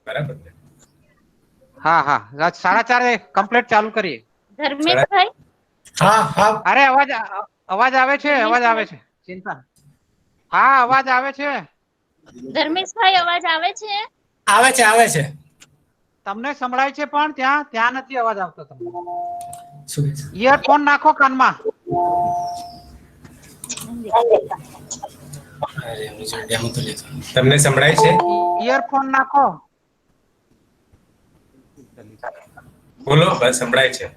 બરાબર છે. હા હા 4:30 કમ્પ્લીટ ચાલુ કરીએ. ધર્મેશભાઈ, હા હા અરે અવાજ આવે છે, અવાજ આવે છે, ચિંતા. હા અવાજ આવે છે. ધર્મેશભાઈ અવાજ આવે છે? આવે છે આવે છે. તમને સંભળાય છે પણ ત્યાં નથી અવાજ આવતો તમને. શું છે? ઇયરફોન નાખો કાનમાં. તમને સંભળાય છે? ઇયરફોન નાખો. બોલો, બસ સંભળાય છે.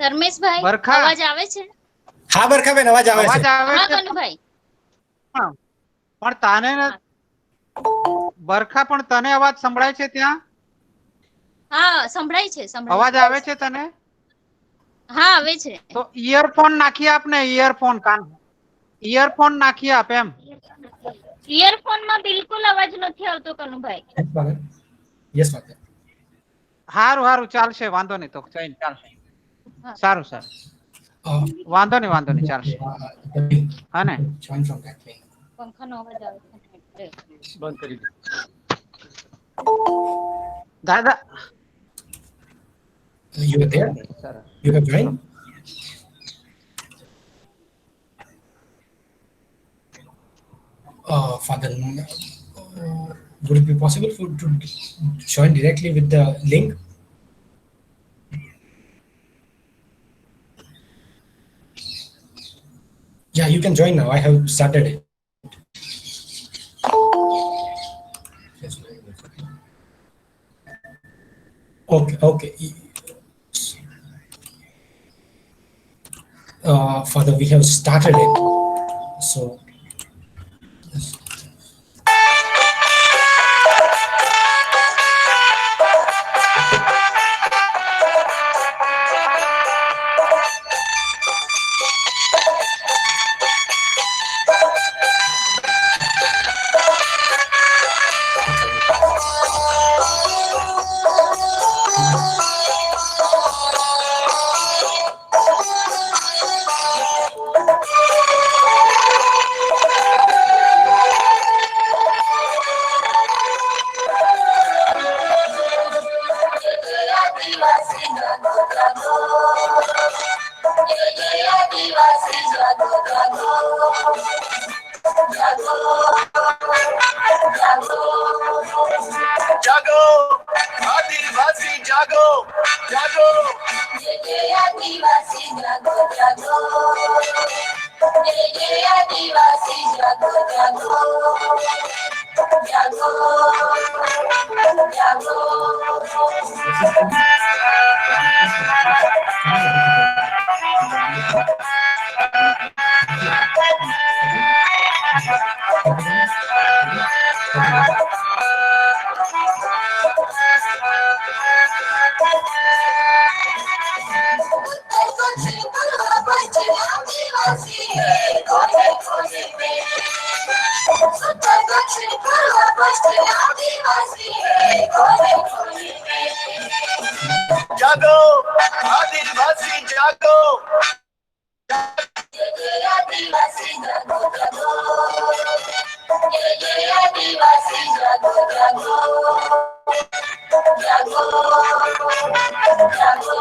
ધર્મેશભાઈ બરખા અવાજ આવે છે? હા બરખાબેન અવાજ આવે છે. હા છે કનુભાઈ. પણ તને બરખા પણ તને અવાજ સંભળાય છે ત્યાં? હા સંભળાય છે, અવાજ સંભળાય આવે છે. છે તને? હા આવે છે. તો ઇયરફોન નાખી આપ ને, ઇયરફોન ઇયરફોન નાખી આપ એમ. ઇયરફોન માં બિલકુલ અવાજ નથી આવતો કનુભાઈ. યસ વાત. હારું હારું ચાલશે, વાંધો નહીં તો ચાલશે. સારું સારું, વાંધો નહીં ચાલશે. હા ને પંખાનો અવાજ આવે છે. બંધ કરી દે. દાદા You were there? ઓકે સરસ. You have joined? Father, would it be possible to join directly with the link? Yeah, you can join now. I have started it. Okay, okay. Father, we have started it. So. जागो आदिवासी जागो जागो ये आदिवासी जागो जागो ये आदिवासी जागो जागो जागो जागो जागो आदिवासी जागो आदिवासी जागो जागो ये आदिवासी जागो जागो जागो जागो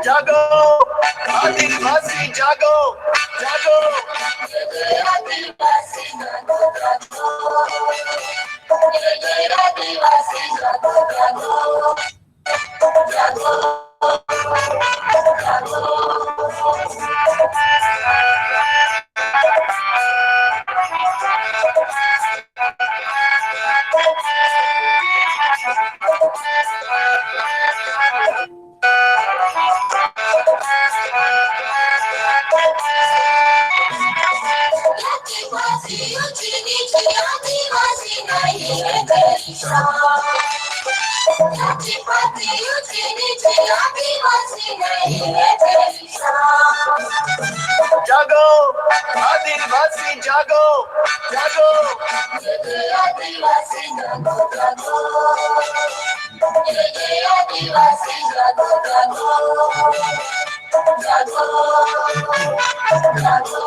जागो आदिवासी जागो जागो आदिवासी जागो जागो आदिवासी जागो जागो जागो जागो आदिवासी ऊंची नीच आदिवासी नहीं है तेरी शान जाति पाति ऊंची नीच आदिवासी नहीं है तेरी शान जागो आदिवासी जागो जागो ये आदिवासी जागो जागो ये आदिवासी जागो जागो जागो जागो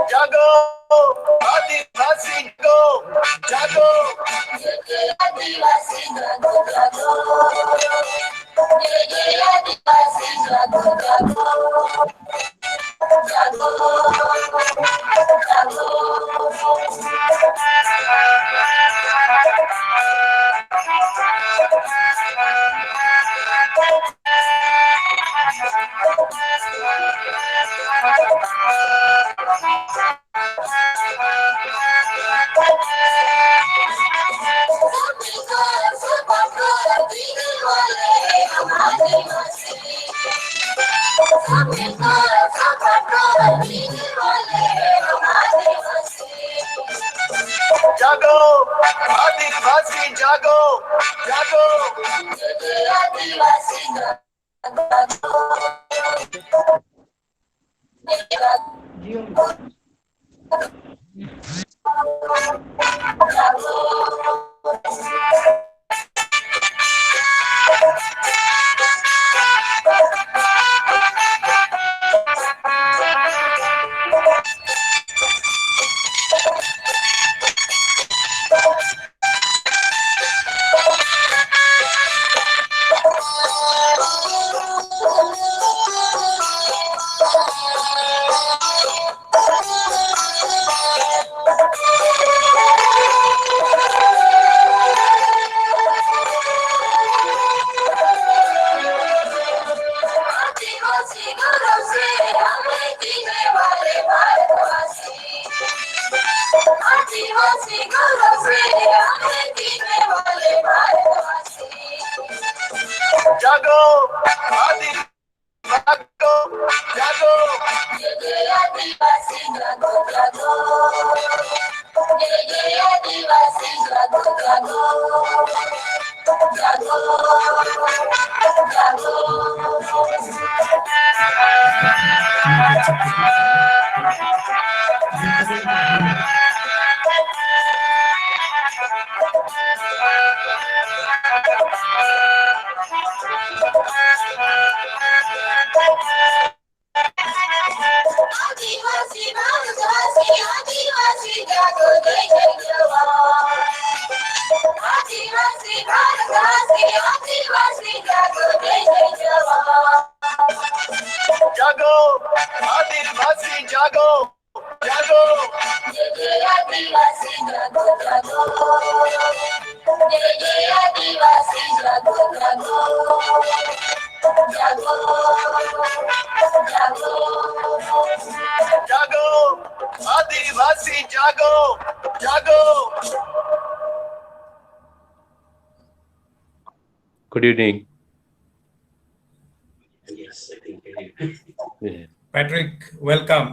जागो आदिवासी जागो जागो आदिवासी जागो जागो ये आदिवासी जागो जागो जागो जागो जागो आदिवासी जागो जागो आदिवासी आदिवासी गौरव से हमें जीने वाले भारतवासी आदिवासी गौरव से हमें जीने वाले भारतवासी जागो आदि जागो जागो ये आदिवासी जागो जागो ये आदिवासी जागो जागो जागो जागो आदिवासी भारतवासी आदिवासी जागो जय जय जवान आदिवासी भारतवासी आदिवासी जागो जय जय जवान जागो आदिवासी जागो जागो ये आदिवासी जागो जागो ये आदिवासी जागो जागो जागो जागो जागो आदिवासी जागो जागो Good evening. Yeah. Patrick, welcome.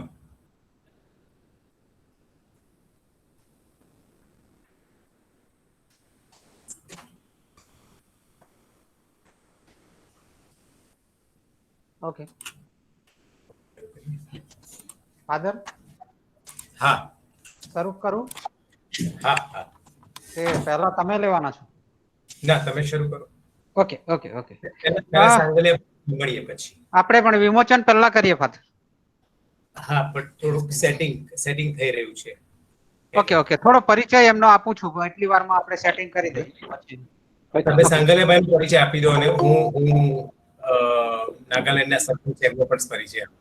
Okay father હા શરૂ કરું હા હા કે પહેલા તમે લેવાના છો? ના તમે શરૂ કરો. ઓકે ઓકે ઓકે પહેલા સાંગલે મળીએ પછી. આપણે પણ વિમોચન પહેલા કરીએ ફાધર. હા પણ થોડુંક સેટિંગ થઈ રહ્યું છે. ઓકે ઓકે, થોડો પરિચય એમનો આપું છું, એટલી વારમાં આપણે સેટિંગ કરી દઈએ પછી. તમે સાંગલિયાભાઈ નો પરિચય આપી દો અને હું નાગાલેન્ડના સરપંચ છે એમનો પણ પરિચય આપું.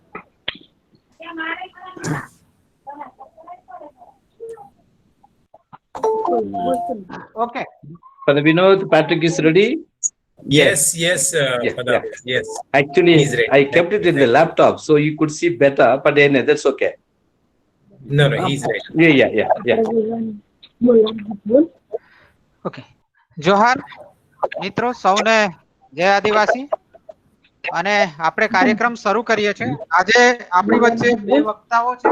Okay. Father Vinod, Patrick is ready. Yes, Yes, Father. yeah. Yes. Actually, He's ready. I kept it in the laptop so you could see better, but anyway, that's okay. No, he's ready. Yeah. Okay, johar મિત્રો, સૌને જય આદિવાસી. અને આપણે કાર્યક્રમ શરૂ કરીએ છીએ. આજે આપણી વચ્ચે બે વક્તાઓ છે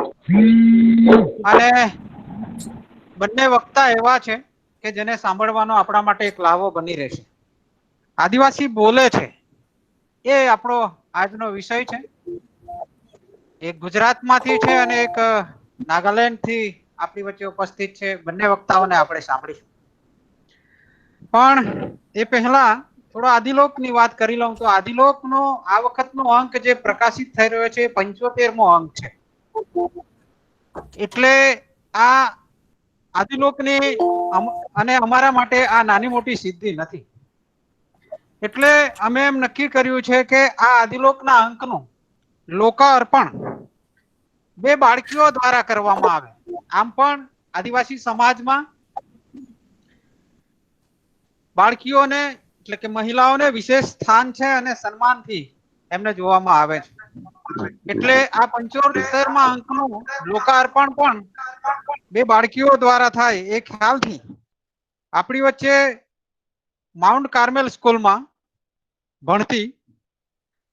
અને બંને વક્તા એવા છે કે જેને સાંભળવાનો આપણા માટે એક લાવો બની રહેશે. આદિવાસી બોલે છે એ આપણો આજનો વિષય છે. એક ગુજરાતમાંથી છે અને એક નાગાલેન્ડ થી આપણી વચ્ચે ઉપસ્થિત છે. બંને વક્તાઓને આપણે સાંભળીશું. પણ એ પહેલા થોડો આદિલોકની વાત કરી લઉં તો આદિલોકનો આ વખતનો અંક જે પ્રકાશિત થઈ રહ્યો છે એ 75મો અંક છે. એટલે આ આદિલોકની અને અમારા માટે આ નાની મોટી સિદ્ધિ નથી. એટલે અમે એમ નક્કી કર્યું છે કે આ આદિલોકના અંકનું લોકાર્પણ બે બાળકીઓ દ્વારા કરવામાં આવે. આમ પણ આદિવાસી સમાજમાં બાળકીઓને એટલે કે મહિલાઓને વિશેષ સ્થાન છે અને સન્માનથી એમને જોવામાં આવે છે. એટલે આ 75મા અંકનું લોકાર્પણ પણ બે બાળકીઓ દ્વારા થાય એ ખ્યાલથી આપણી વચ્ચે માઉન્ટ કાર્મેલ સ્કૂલમાં ભણતી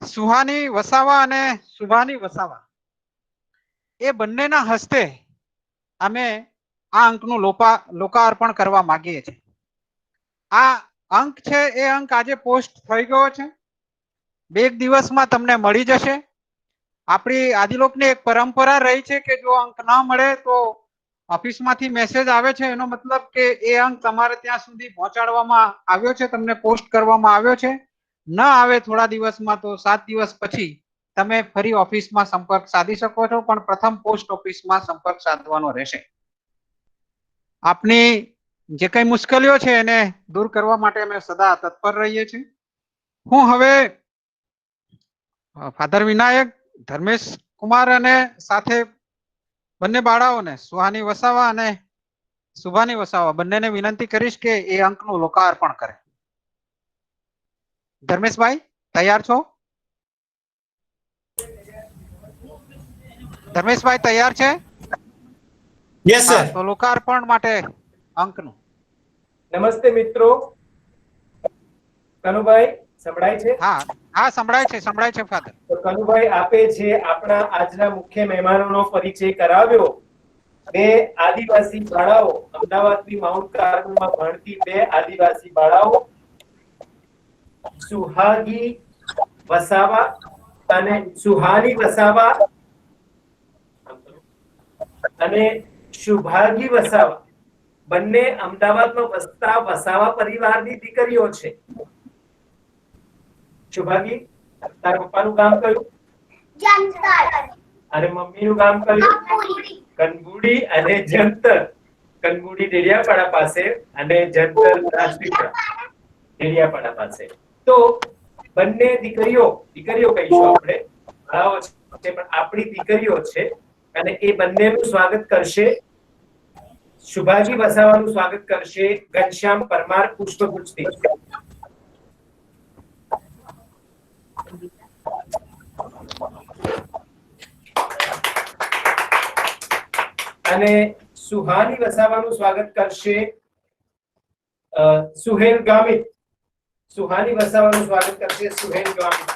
સુહાની વસાવા અને શુભાની વસાવા એ બંનેના હસ્તે અમે આ અંકનું લોકાર્પણ કરવા માંગીએ છીએ. આ અંક છે એ અંક આજે પોસ્ટ થઈ ગયો છે. બે દિવસમાં તમને મળી જશે. આપણી આદિલોકની એક પરંપરા રહી છે કે જો અંક ના મળે તો ઓફિસમાંથી મેસેજ આવે છે, એનો મતલબ કે એ અંક તમારે ત્યાં સુધી પહોંચાડવામાં આવ્યો છે, તમને પોસ્ટ કરવામાં આવ્યો છે. ન આવે થોડા દિવસમાં તો 7 દિવસ પછી તમે ફરી ઓફિસમાં સંપર્ક સાધી શકો છો, પણ પ્રથમ પોસ્ટ ઓફિસમાં સંપર્ક સાધવાનો રહેશે. આપની જે કઈ મુશ્કેલીઓ છે એને દૂર કરવા માટે અમે સદા તત્પર રહીએ છીએ. હું હવે ફાધર વિનાયક, ધર્મેશ કુમાર અને સાથે બંને બાળાઓને સુહાની વસાવા અને શુભાની વસાવા બંનેને વિનંતી કરીશ કે એ અંકનું લોકાર્પણ કરે. ધર્મેશભાઈ તૈયાર છો? ધર્મેશભાઈ તૈયાર છે? Yes, sir. તો લોકાર્પણ માટે અંકનું. નમસ્તે મિત્રો. કનુભાઈ સંભળાય છે? હા સંભળાય છે ફાધર. તો કનુભાઈ આપે છે આપણા આજના મુખ્ય મહેમાનોનો પરિચય કરાવ્યો. બે આદિવાસી બાળાઓ, અમદાવાદની માઉન્ટ કાર્મેલમાં ભણતી બે આદિવાસી બાળાઓ સુહાગી વસાવા અને સુહાની વસાવા અને શુભાગી વસાવા બંને અમદાવાદમાં વસતા વસાવા પરિવારની દીકરીઓ છે. શુભાગી, તારા પપ્પાનું ગામ કયું? જંતર અને મમ્મીનું ગામ કયું? પૂરી કનબુડી અને જંતર. કનબુડી ડેડિયાપાડા પાસે અને જંતર રાજપીપળા ડેડિયાપાડા પાસે. તો બંને દીકરીઓ કહીશું આપણે, બાળાઓ છે પણ આપણી દીકરીઓ છે અને એ બંનેનું સ્વાગત કરશે. શુભાજી વસાવાનું સ્વાગત કરશે ઘનશ્યામ પરમાર પુષ્પગુચ્છથી. અને સુહાની વસાવાનું સ્વાગત કરશે સુહેલ ગામિત. સુહાની વસાવાનું સ્વાગત કરશે સુહેલ ગામિત.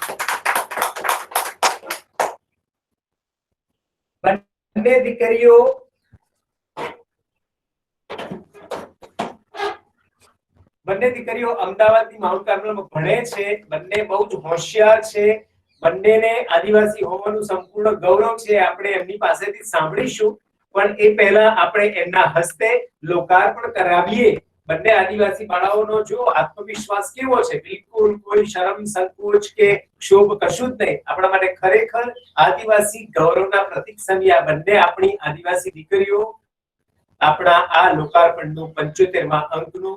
બંને દીકરીઓ અમદાવાદની માઉન્ટ કાર્મેલમાં ભણે છે. બંને બહુ જ હોશિયાર છે. બંનેને આદિવાસી હોવાનું સંપૂર્ણ ગૌરવ છે. આપણે એમની પાસેથી સાંભળીશું, પણ એ પહેલા આપણે એમના હસ્તે લોકાર્પણ કરાવીએ બંને આદિવાસી બાળાઓનો જો આત્મવિશ્વાસ કેવો છે, બિલકુલ કોઈ શરમ સંકોચ કે ક્ષોભ કશું જ નહીં. આપણા માટે ખરેખર આદિવાસી ગૌરવના પ્રતીક સમી આ બંને આપણી આદિવાસી દીકરીઓ આપણા આ લોકાર્પણનું 75મા અંકનું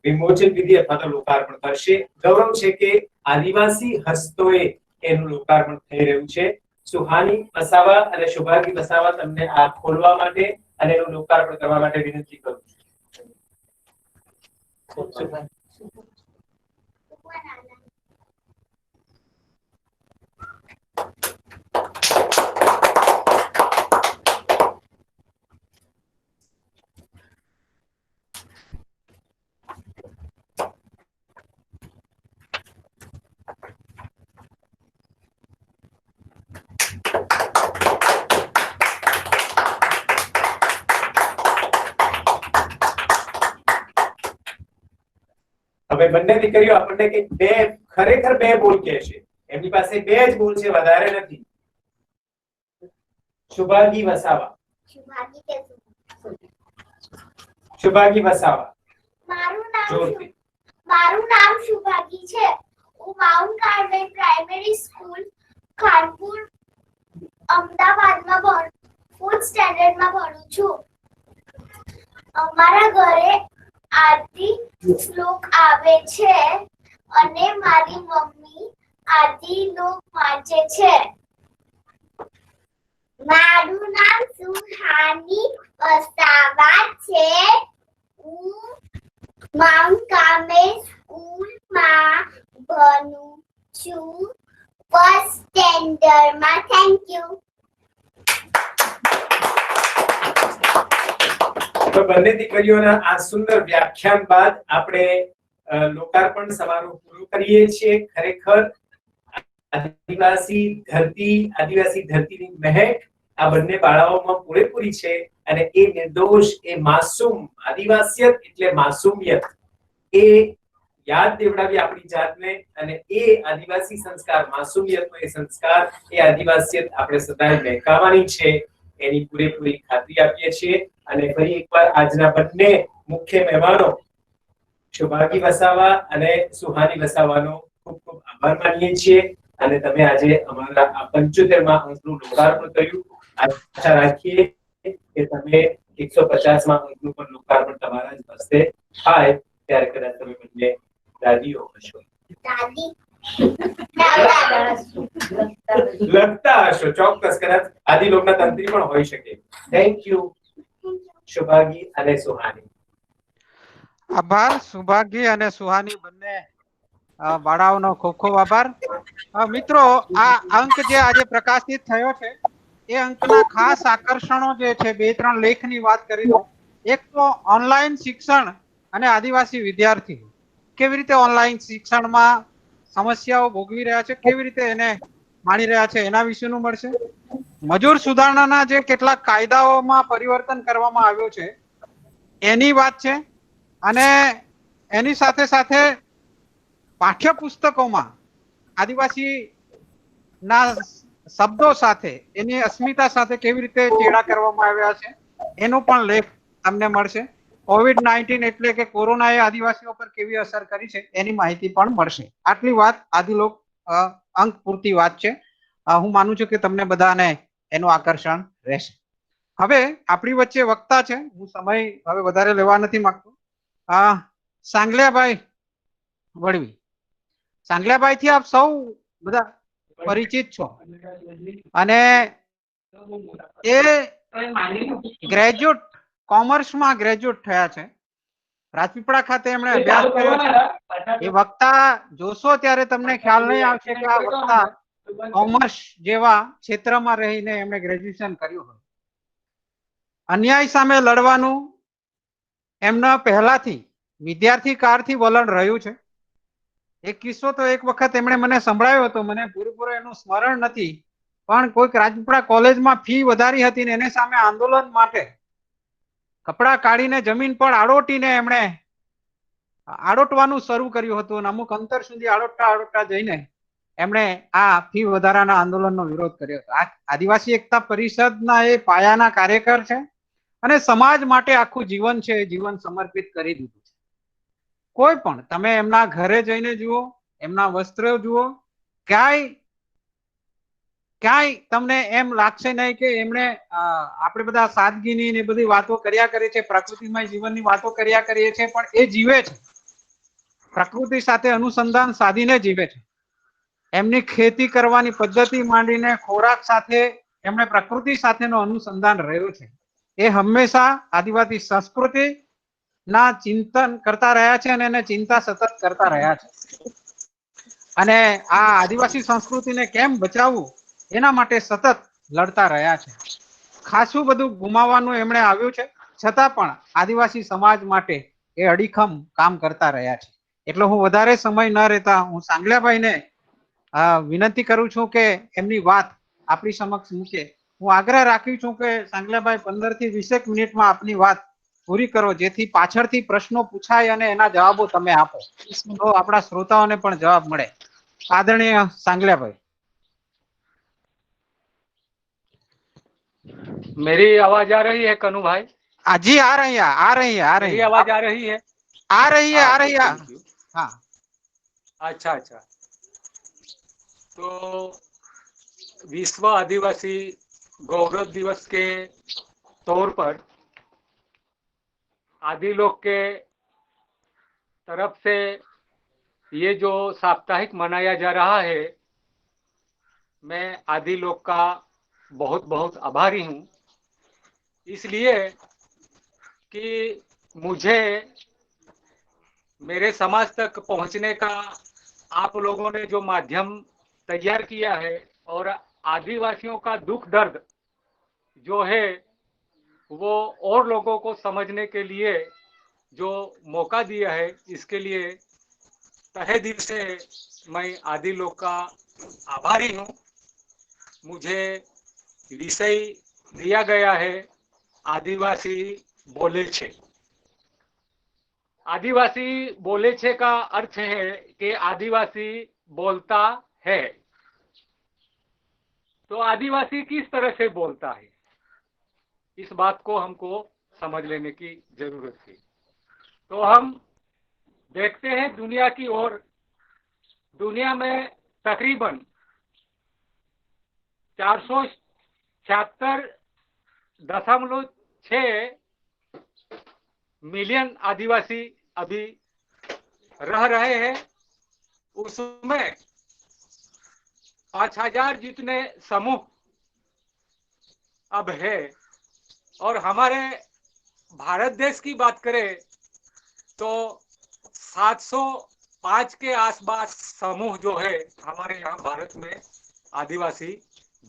વિમોચન વિધિ અથવા તો લોકાર્પણ કરશે. ગૌરવ છે કે આદિવાસી હસ્તોએ એનું લોકાર્પણ થઈ રહ્યું છે. સુહાની વસાવા અને શુભાંગી વસાવા, તમને આ ખોલવા માટે અને એનું લોકાર્પણ કરવા માટે વિનંતી કરું છું. હવે બંને દીકરીઓ આપણને કે ખરેખર બે બોલ કહે છે. એમની પાસે બે જ બોલ છે, વધારે નથી. શુભાંગી વસાવા. શુભાંગી વસાવા. મારું નામ શુભાંગી છે. હું mount Carmel primary school Khanpur અમદાવાદમાં 4th સ્ટેન્ડર્ડમાં ભણું છું. અમારા ઘરે આરતી શ્લોક આવે છે અને મારી મમ્મી આરતી શ્લોક વાંચે છે. મારું નામ સુહાની વસાવા છે. હું માઉન્ટ કાર્મેલ સ્કૂલમાં ભણું છું, 1st સ્ટેન્ડર્ડમાં. Thank you. તો બંને દીકરીઓના આ સુંદર વ્યાખ્યાન બાદ આપણે લોકાર્પણ સમારોહ પૂરો કરીએ છીએ. ખરેખર આદિવાસી ધરતીની મહેક આ બંને બાળાઓમાં પૂરેપૂરી છે અને એ નિર્દોષ, એ માસૂમ આદિવાસિયત એટલે માસૂમિયત, એ યાદ દેવડાવી આપણી જાતને. અને એ આદિવાસી સંસ્કાર, માસૂમિયતનો એ સંસ્કાર, એ આદિવાસિયત આપણે સદાય મહેકાવાની છે, એની પૂરેપૂરી ખાતરી આપીએ છીએ. અને ફરી એકવાર આજના બંને મુખ્ય મહેમાનો શુભાંગી વસાવા અને સુહાની વસાવાનો ખૂબ ખૂબ આભાર માનીએ છીએ. અને તમે આજે અમારા આ 75મા અંકનું લોકાર્પણ કર્યું. આશા રાખીએ કે તમે 150મા અંકનું પણ લોકાર્પણ તમારા જ હસ્તે થાય ત્યારે કદાચ તમે બંને દાદીઓ હશો. લગતા હશો ચોક્કસ, કદાચ આદિ લોકના તંત્રી પણ હોઈ શકે. થેન્ક યુ શુભાંગી અને સુહાની. આભાર શુભાંગી અને સુહાની બંને બાળાઓનો ખૂબ ખૂબ આભાર. મિત્રો, આ અંક જે આજે પ્રકાશિત થયો છે એ અંકના ખાસ આકર્ષણો જે છે, 2-3 લેખની વાત કરી દઉં. એક તો ઓનલાઈન શિક્ષણ અને આદિવાસી વિદ્યાર્થી કેવી રીતે ઓનલાઈન શિક્ષણમાં સમસ્યાઓ ભોગવી રહ્યા છે, કેવી રીતે એને માણી રહ્યા છે, એના વિશેનું મળશે. મજૂર સુધારણાના જે કેટલાક કાયદાઓમાં પરિવર્તન કરવામાં આવ્યું છે એની વાત છે. અને એની સાથે સાથે પાઠ્યપુસ્તકોમાં આદિવાસી ના શબ્દો સાથે, એની અસ્મિતા સાથે કેવી રીતે ચેડા કરવામાં આવ્યા છે એનો પણ લેખ તમને મળશે. COVID-19 એટલે કે કોરોનાએ આદિવાસીઓ પર કેવી અસર કરી છે એની માહિતી પણ મળશે. આટલી વાત આદિલોક અંક પૂરતી વાત છે. હું માનું છું કે તમને બધાને એનું આકર્ષણ રહેશે. હવે આપણી વચ્ચે વક્તા છે, હું સમય હવે વધારે લેવા નથી માંગતો. સાંગલિયાભાઈ વડવી. સાંગલિયાભાઈ થી આપ સૌ બધા પરિચિત છો અને એ ગ્રેજ્યુએટ, કોમર્સમાં ગ્રેજ્યુએટ થયા છે. રાજપીપળા ખાતે એમણે અભ્યાસ કર્યો છે. એ વક્તા જોશો ત્યારે તમને ખ્યાલ નહીં આવશે કે આ વક્તા કોમર્સ જેવા ક્ષેત્રમાં રહીને એમણે ગ્રેજ્યુએશન કર્યું હોય. અન્યાય સામે લડવાનું એમના પહેલાથી વિદ્યાર્થી કાળથી વલણ રહ્યું છે. એક કિસ્સો તો એક વખત એમણે મને સંભળાયો હતો, મને પૂરેપૂરો એનું સ્મરણ નથી, પણ કોઈક રાજપીપળા કોલેજમાં ફી વધારી હતી ને એને સામે આંદોલન માટે કપડા કાઢીને જમીન પર આડોટીને એમણે આડોટવાનું શરૂ કર્યું હતું અને અમુક અંતર સુધી આડોટતા જઈને એમણે આ ફી વધારાના આંદોલનનો વિરોધ કર્યો હતો. આદિવાસી એકતા પરિષદના એ પાયાના કાર્યકર છે અને સમાજ માટે આખું જીવન છે, જીવન સમર્પિત કરી દીધું. કોઈ પણ તમે એમના ઘરે જઈને જુઓ, એમના વસ્ત્ર જુઓ, ક્યાંય ક્યાંય તમને એમ લાગશે નહીં કે એમણે આપણે બધા સાદગીની ને બધી વાતો કર્યા કરીએ છીએ, પ્રકૃતિમય જીવનની વાતો કર્યા કરીએ છીએ, પણ એ જીવે છે, પ્રકૃતિ સાથે અનુસંધાન સાધીને જીવે છે. એમની ખેતી કરવાની પદ્ધતિ માંડીને ખોરાક સાથે એમણે પ્રકૃતિ સાથેનો અનુસંધાન રહ્યો છે. એ હંમેશા આદિવાસી સંસ્કૃતિ ના ચિંતન કરતા રહ્યા છે અને એને ચિંતા સતત કરતા રહ્યા છે. અને આ આદિવાસી સંસ્કૃતિને કેમ બચાવવું એના માટે સતત લડતા રહ્યા છે. ખાસું બધું ગુમાવવાનું એમણે આવ્યું છે, છતાં પણ આદિવાસી સમાજ માટે એ અડીખમ કામ કરતા રહ્યા છે. એટલે હું વધારે સમય ન રહેતા હું સાંગલાભાઈને વિનંતી કરું છું કે એમની વાત આપણી સમક્ષ મૂકે. હું આગ્રહ રાખું છું કે સાંગલાભાઈ 15 થી 20 મિનિટમાં આપની વાત પૂરી કરો, જેથી પાછળથી પ્રશ્નો પૂછાય અને એના જવાબો તમે આપો, તો આપણા શ્રોતાઓને પણ જવાબ મળે. આદરણીય સાંગલાભાઈ. मेरी आवाज आ रही है कनु भाई? जी आ रही है, आ रही है, आ रही मेरी है, आवाज आ रही है? आ रही है, आ रही है। Thank you. हाँ अच्छा अच्छा, तो विश्व आदिवासी गौरव दिवस के तौर पर आदि लोग के तरफ से ये जो साप्ताहिक मनाया जा रहा है, मैं आदि लोग का बहुत बहुत आभारी हूँ, इसलिए कि मुझे मेरे समाज तक पहुंचने का आप लोगों ने जो माध्यम तैयार किया है और आदिवासियों का दुख दर्द जो है वो और लोगों को समझने के लिए जो मौका दिया है, इसके लिए तहे दिल से मैं आदि लोग का आभारी हूँ। मुझे विषय दिया गया है आदिवासी बोले छे। आदिवासी बोले छे का अर्थ है कि आदिवासी बोलता है। तो आदिवासी किस तरह से बोलता है, इस बात को हमको समझ लेने की जरूरत है। तो हम देखते हैं दुनिया की ओर, दुनिया में तकरीबन 476.6 मिलियन आदिवासी अभी रह रहे हैं। उसमें 5000 जितने समूह अब है, और हमारे भारत देश की बात करें तो 705 के आसपास समूह जो है हमारे यहाँ भारत में आदिवासी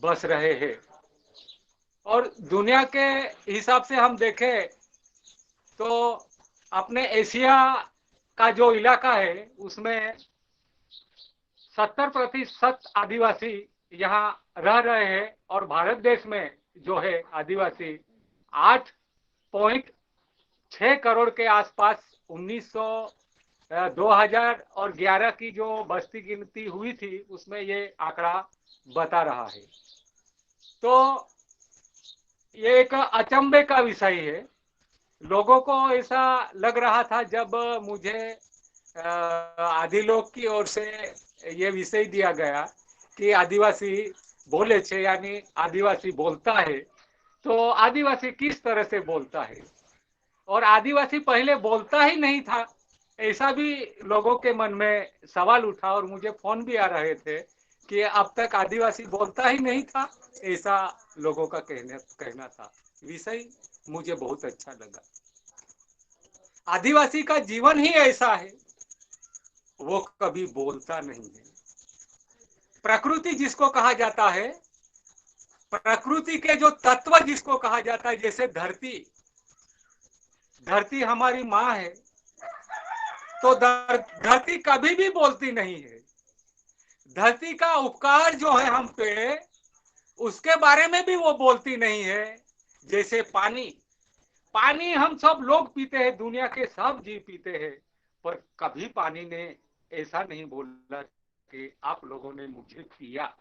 बस रहे हैं। और दुनिया के हिसाब से हम देखें तो अपने एशिया का जो इलाका है उसमें 70% आदिवासी यहाँ रह रहे हैं, और भारत देश में जो है आदिवासी 8.6 करोड़ के आसपास 2011 की जो बस्ती गिनती हुई थी उसमें ये आंकड़ा बता रहा है। तो ये एक अचंभे का विषय है। लोगों को ऐसा लग रहा था जब मुझे आदि लोग की ओर से ये विषय दिया गया कि आदिवासी बोले छे, यानी आदिवासी बोलता है, तो आदिवासी किस तरह से बोलता है, और आदिवासी पहले बोलता ही नहीं था, ऐसा भी लोगों के मन में सवाल उठा। और मुझे फोन भी आ रहे थे कि अब तक आदिवासी बोलता ही नहीं था, ऐसा लोगों का कहना था। विषय मुझे बहुत अच्छा लगा। आदिवासी का जीवन ही ऐसा है, वो कभी बोलता नहीं है। प्रकृति जिसको कहा जाता है, प्रकृति के जो तत्व जिसको कहा जाता है, जैसे धरती हमारी माँ है, तो धरती कभी भी बोलती नहीं है। धरती का उपकार जो है हम पे, उसके बारे में भी वो बोलती नहीं है। जैसे पानी हम सब लोग पीते हैं, दुनिया के सब जीव पीते हैं, पर कभी पानी ने ऐसा नहीं बोला कि आप लोगों ने मुझे पिया।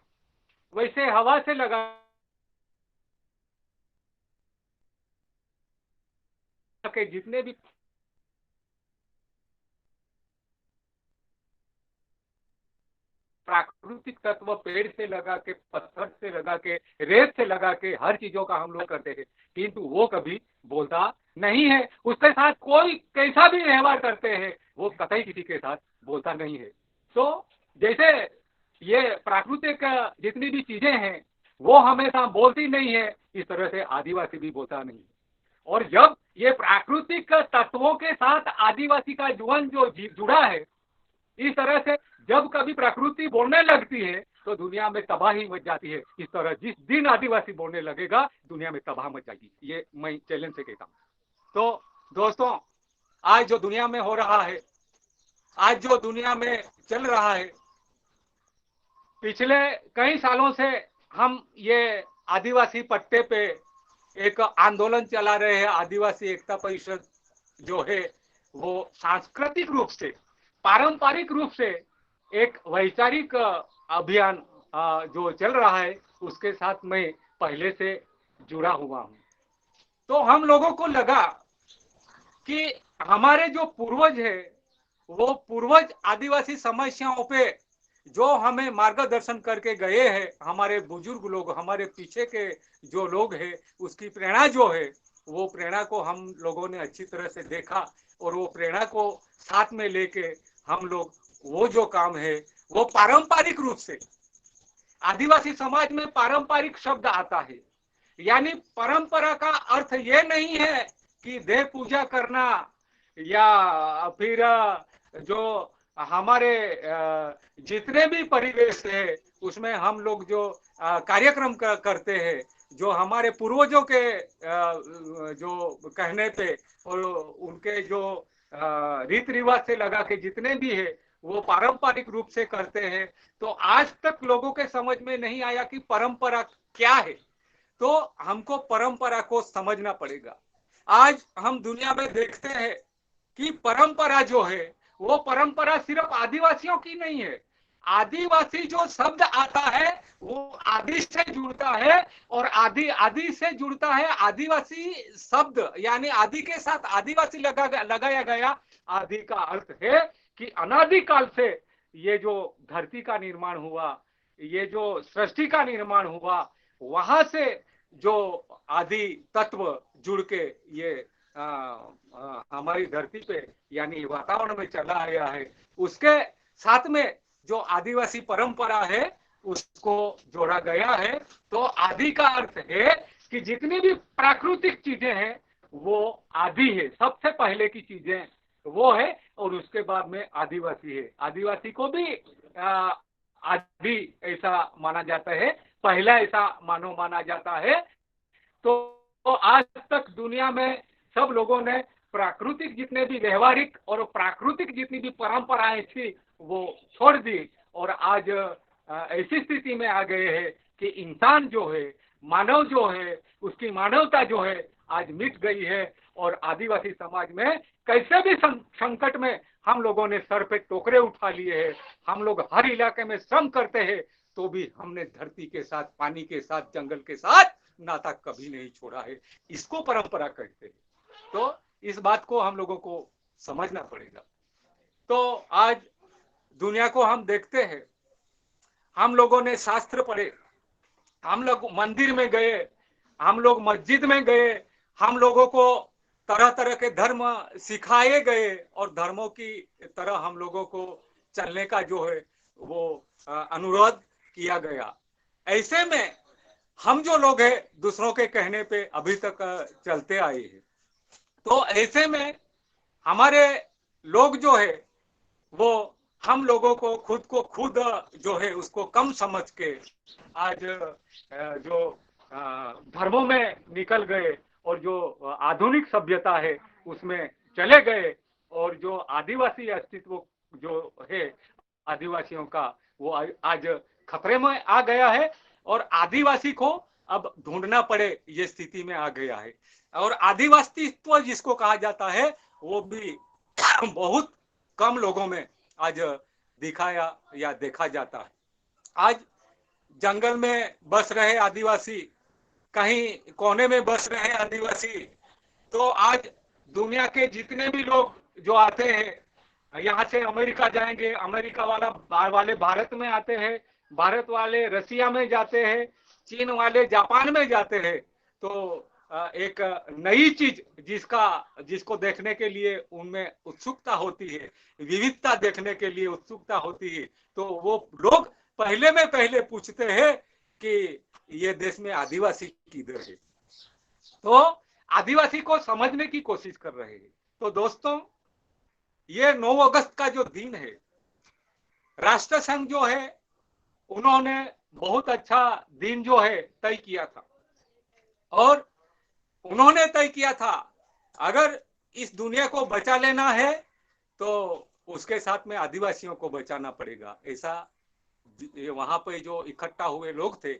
वैसे हवा से लगा के जितने भी प्राकृतिक तत्व पेड़ से लगा के, पत्थर से लगा के, रेत से लगा के हर चीजों का हम लोग करते हैं, किंतु वो कभी बोलता नहीं है। उसके साथ कोई कैसा भी व्यवहार करते हैं वो कतई किसी के साथ बोलता नहीं है। तो जैसे ये प्राकृतिक जितनी भी चीजें हैं वो हमेशा बोलती नहीं है, इस तरह से आदिवासी भी बोलता नहीं है। और जब ये प्राकृतिक तत्वों के साथ आदिवासी का जीवन जो जुड़ा है, इस तरह से जब कभी प्रकृति बोलने लगती है तो दुनिया में तबाही मच जाती है। इस तरह जिस दिन आदिवासी बोलने लगेगा दुनिया में तबाह मच जाएगी, ये मैं चैलेंज से कहता हूँ। तो दोस्तों, आज जो दुनिया में हो रहा है, आज जो दुनिया में चल रहा है, पिछले कई सालों से हम ये आदिवासी पट्टे पे एक आंदोलन चला रहे हैं। आदिवासी एकता परिषद जो है वो सांस्कृतिक रूप से, पारंपरिक रूप से एक वैचारिक अभियान जो चल रहा है उसके साथ मैं पहले से जुड़ा हुआ हूँ। तो हम लोगों को लगा कि हमारे जो पूर्वज है वो पूर्वज आदिवासी समस्याओं पे जो हमें मार्गदर्शन करके गए हैं, हमारे बुजुर्ग लोग, हमारे पीछे के जो लोग हैं, उसकी प्रेरणा जो है वो प्रेरणा को हम लोगों ने अच्छी तरह से देखा और वो प्रेरणा को साथ में लेके हम लोग वो जो काम है वो पारंपरिक रूप से, आदिवासी समाज में पारंपरिक शब्द आता है, यानी परंपरा का अर्थ ये नहीं है कि देव पूजा करना या फिर जो हमारे जितने भी परिवेश है उसमें हम लोग जो कार्यक्रम करते हैं, जो हमारे पूर्वजों के जो कहने पे और उनके जो रीति रिवाज से लगा के जितने भी है वो पारंपरिक रूप से करते हैं। तो आज तक लोगों के समझ में नहीं आया कि परंपरा क्या है। तो हमको परंपरा को समझना पड़ेगा। आज हम दुनिया में देखते हैं कि परंपरा जो है वो परंपरा सिर्फ आदिवासियों की नहीं है। आदिवासी जो शब्द आता है वो आदि से जुड़ता है और आदि से जुड़ता है आदिवासी शब्द, यानी आदि के साथ आदिवासी लगाया गया। आदि का अर्थ है कि अनादिकाल से ये जो धरती का निर्माण हुआ, ये जो सृष्टि का निर्माण हुआ, वहां से जो आदि तत्व जुड़ के ये हमारी धरती पे यानी वातावरण में चला आया है, उसके साथ में जो आदिवासी परंपरा है उसको जोड़ा गया है। तो आदि का अर्थ है कि जितनी भी प्राकृतिक चीजें हैं वो आदि है, सबसे पहले की चीजें वो है और उसके बाद में आदिवासी है। आदिवासी को भी आदि ऐसा माना जाता है, पहला ऐसा माना जाता है। तो आज तक दुनिया में सब लोगों ने प्राकृतिक जितने भी व्यवहारिक और प्राकृतिक जितनी भी परंपराएं थी वो छोड़ दी और आज ऐसी स्थिति में आ गए हैं कि इंसान जो है, मानव जो है, उसकी मानवता जो है आज मिट गई है। और आदिवासी समाज में कैसे भी संकट में हम लोगों ने सर पे टोकरे उठा लिए हैं। हम लोग हर इलाके में श्रम करते हैं तो भी हमने धरती के साथ, पानी के साथ, जंगल के साथ नाता कभी नहीं छोड़ा है। इसको परंपरा कहते हैं। तो इस बात को हम लोगों को समझना पड़ेगा। तो आज दुनिया को हम देखते हैं, हम लोगों ने शास्त्र पढ़े, हम लोग मंदिर में गए, हम लोग मस्जिद में गए, हम लोगों को तरह तरह के धर्म सिखाए गए और धर्मों की तरह हम लोगों को चलने का जो है वो अनुरोध किया गया। ऐसे में हम जो लोग हैं दूसरों के कहने पे अभी तक चलते आए हैं। तो ऐसे में हमारे लोग जो है वो हम लोगों को खुद जो है उसको कम समझ के आज जो धर्मों में निकल गए और जो आधुनिक सभ्यता है उसमें चले गए और जो आदिवासी अस्तित्व जो है आदिवासियों का वो आज खतरे में आ गया है और आदिवासी को अब ढूंढना पड़े ये स्थिति में आ गया है। और आदिवासीत्व जिसको कहा जाता है वो भी बहुत कम लोगों में आज दिखाया या देखा जाता है। आज जंगल में बस रहे आदिवासी, कहीं कोने में बस रहे आदिवासी। तो आज दुनिया के जितने भी लोग जो आते हैं यहाँ से अमेरिका जाएंगे, अमेरिका वाले भारत में आते हैं, भारत वाले रसिया में जाते हैं, चीन वाले जापान में जाते हैं। तो एक नई चीज जिसको देखने के लिए उनमें उत्सुकता होती है, विविधता देखने के लिए उत्सुकता होती है, तो वो लोग पहले पूछते हैं कि ये देश में आदिवासी किधर है। तो आदिवासी को समझने की कोशिश कर रहे हैं। तो दोस्तों, ये 9 अगस्त का जो दिन है, राष्ट्र संघ जो है उन्होंने बहुत अच्छा दिन जो है तय किया था, और उन्होंने तय किया था अगर इस दुनिया को बचा लेना है तो उसके साथ में आदिवासियों को बचाना पड़ेगा। ऐसा वहां पे जो इकट्ठा हुए लोग थे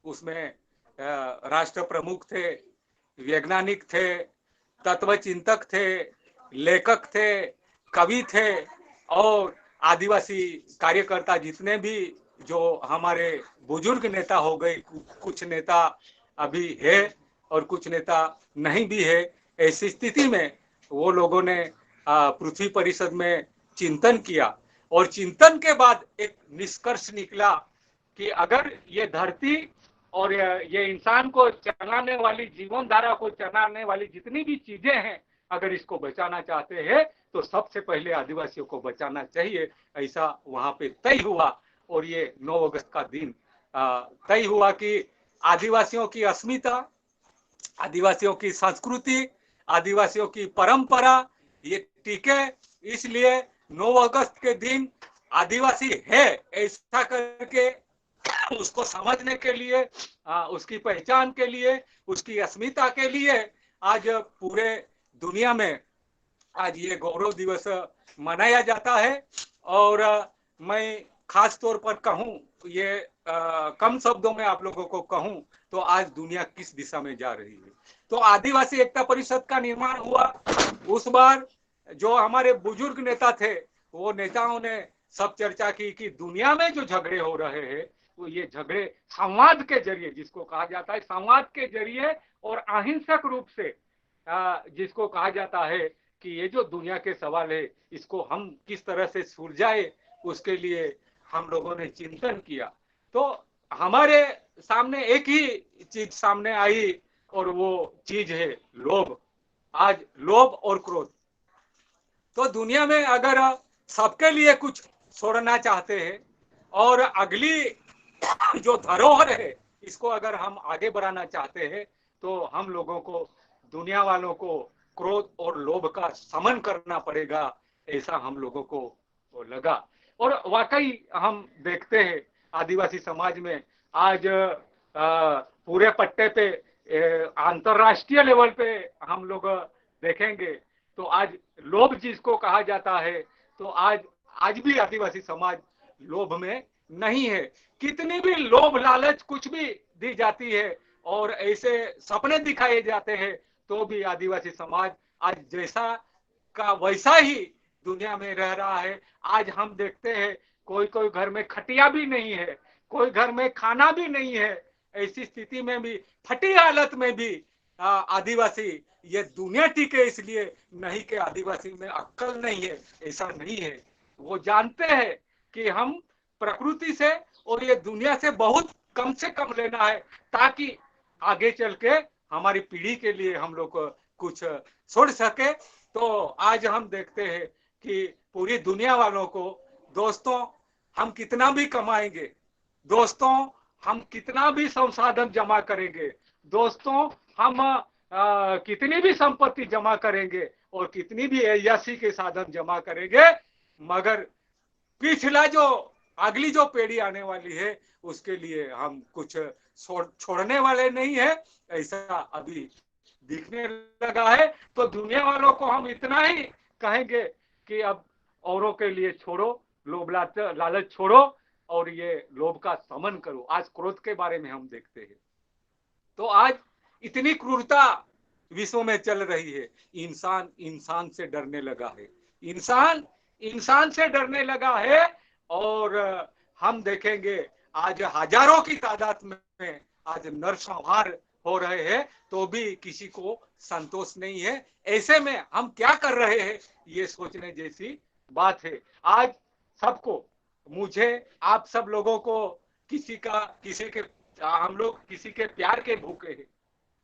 उसमें राष्ट्र प्रमुख थे, वैज्ञानिक थे, तत्वचिंतक थे, लेखक थे, कवि थे, और आदिवासी कार्यकर्ता जितने भी जो हमारे बुजुर्ग नेता हो गए, कुछ नेता अभी है और कुछ नेता नहीं भी है। ऐसी स्थिति में वो लोगों ने पृथ्वी परिषद में चिंतन किया, और चिंतन के बाद एक निष्कर्ष निकला कि अगर ये धरती और ये इंसान को चलाने वाली, जीवन धारा को चलाने वाली जितनी भी चीजें हैं, अगर इसको बचाना चाहते हैं तो सबसे पहले आदिवासियों को बचाना चाहिए। ऐसा वहां पे तय हुआ, और ये 9 अगस्त का दिन तय हुआ कि आदिवासियों की अस्मिता, आदिवासियों की संस्कृति, आदिवासियों की परंपरा ये टिके, इसलिए 9 अगस्त के दिन आदिवासी है ऐसा करके उसको समझने के लिए, उसकी पहचान के लिए, उसकी अस्मिता के लिए आज पूरे दुनिया में आज ये गौरव दिवस मनाया जाता है। और मैं खास तौर पर कहूँ, ये कम शब्दों में आप लोगों को कहूँ तो आज दुनिया किस दिशा में जा रही है। तो आदिवासी एकता परिषद का निर्माण हुआ, उस बार जो हमारे बुजुर्ग नेता थे वो नेताओं ने सब चर्चा की कि दुनिया में जो झगड़े हो रहे हैं वो ये झगड़े संवाद के जरिए, जिसको कहा जाता है संवाद के जरिए और अहिंसक रूप से, जिसको कहा जाता है कि ये जो दुनिया के सवाल है इसको हम किस तरह से सुलझाए, उसके लिए हम लोगों ने चिंतन किया। तो हमारे सामने एक ही चीज सामने आई, और वो चीज है लोभ। आज लोभ और क्रोध। तो दुनिया में अगर सबके लिए कुछ छोड़ना चाहते हैं और अगली जो धरोहर है इसको अगर हम आगे बढ़ाना चाहते हैं तो हम लोगों को, दुनिया वालों को क्रोध और लोभ का समन करना पड़ेगा, ऐसा हम लोगों को लगा। और वाकई हम देखते हैं आदिवासी समाज में आज पूरे पट्टे पे, अंतरराष्ट्रीय लेवल पे हम लोग देखेंगे तो आज लोभ जिसको कहा जाता है, तो आज भी आदिवासी समाज लोभ में नहीं है। कितनी भी लोभ लालच कुछ भी दी जाती है और ऐसे सपने दिखाए जाते हैं तो भी आदिवासी समाज आज जैसा का वैसा ही दुनिया में रह रहा है। आज हम देखते हैं कोई कोई घर में खटिया भी नहीं है, कोई घर में खाना भी नहीं है। ऐसी स्थिति में भी, फटी हालत में भी आदिवासी, ये दुनिया टिके इसलिए नहीं कि आदिवासी में अक्ल नहीं है, ऐसा नहीं है। वो जानते हैं कि हम प्रकृति से और ये दुनिया से बहुत कम से कम लेना है ताकि आगे चल के हमारी पीढ़ी के लिए हम लोग कुछ छोड़ सके। तो आज हम देखते हैं कि पूरी दुनिया वालों को, दोस्तों हम कितना भी कमाएंगे, दोस्तों हम कितना भी संसाधन जमा करेंगे, दोस्तों हम कितनी भी संपत्ति जमा करेंगे और कितनी भी ऐयाशी के साधन जमा करेंगे, मगर पिछला जो अगली जो पीढ़ी आने वाली है उसके लिए हम कुछ छोड़ने वाले नहीं है, ऐसा अभी दिखने लगा है। तो दुनिया वालों को हम इतना ही कहेंगे कि अब औरों के लिए छोड़ो, लोभ लालच छोड़ो और ये लोभ का समन करो। आज क्रोध के बारे में हम देखते हैं तो आज इतनी क्रूरता विश्व में चल रही है। इंसान इंसान से डरने लगा है, इंसान इंसान से डरने लगा है। और हम देखेंगे आज हजारों की तादाद में आज नरसंहार हो रहे हैं तो भी किसी को संतोष नहीं है। ऐसे में हम क्या कर रहे हैं ये सोचने जैसी बात है। आज सबको, मुझे, आप सब लोगों को, हम लोग किसी के प्यार के भूखे हैं,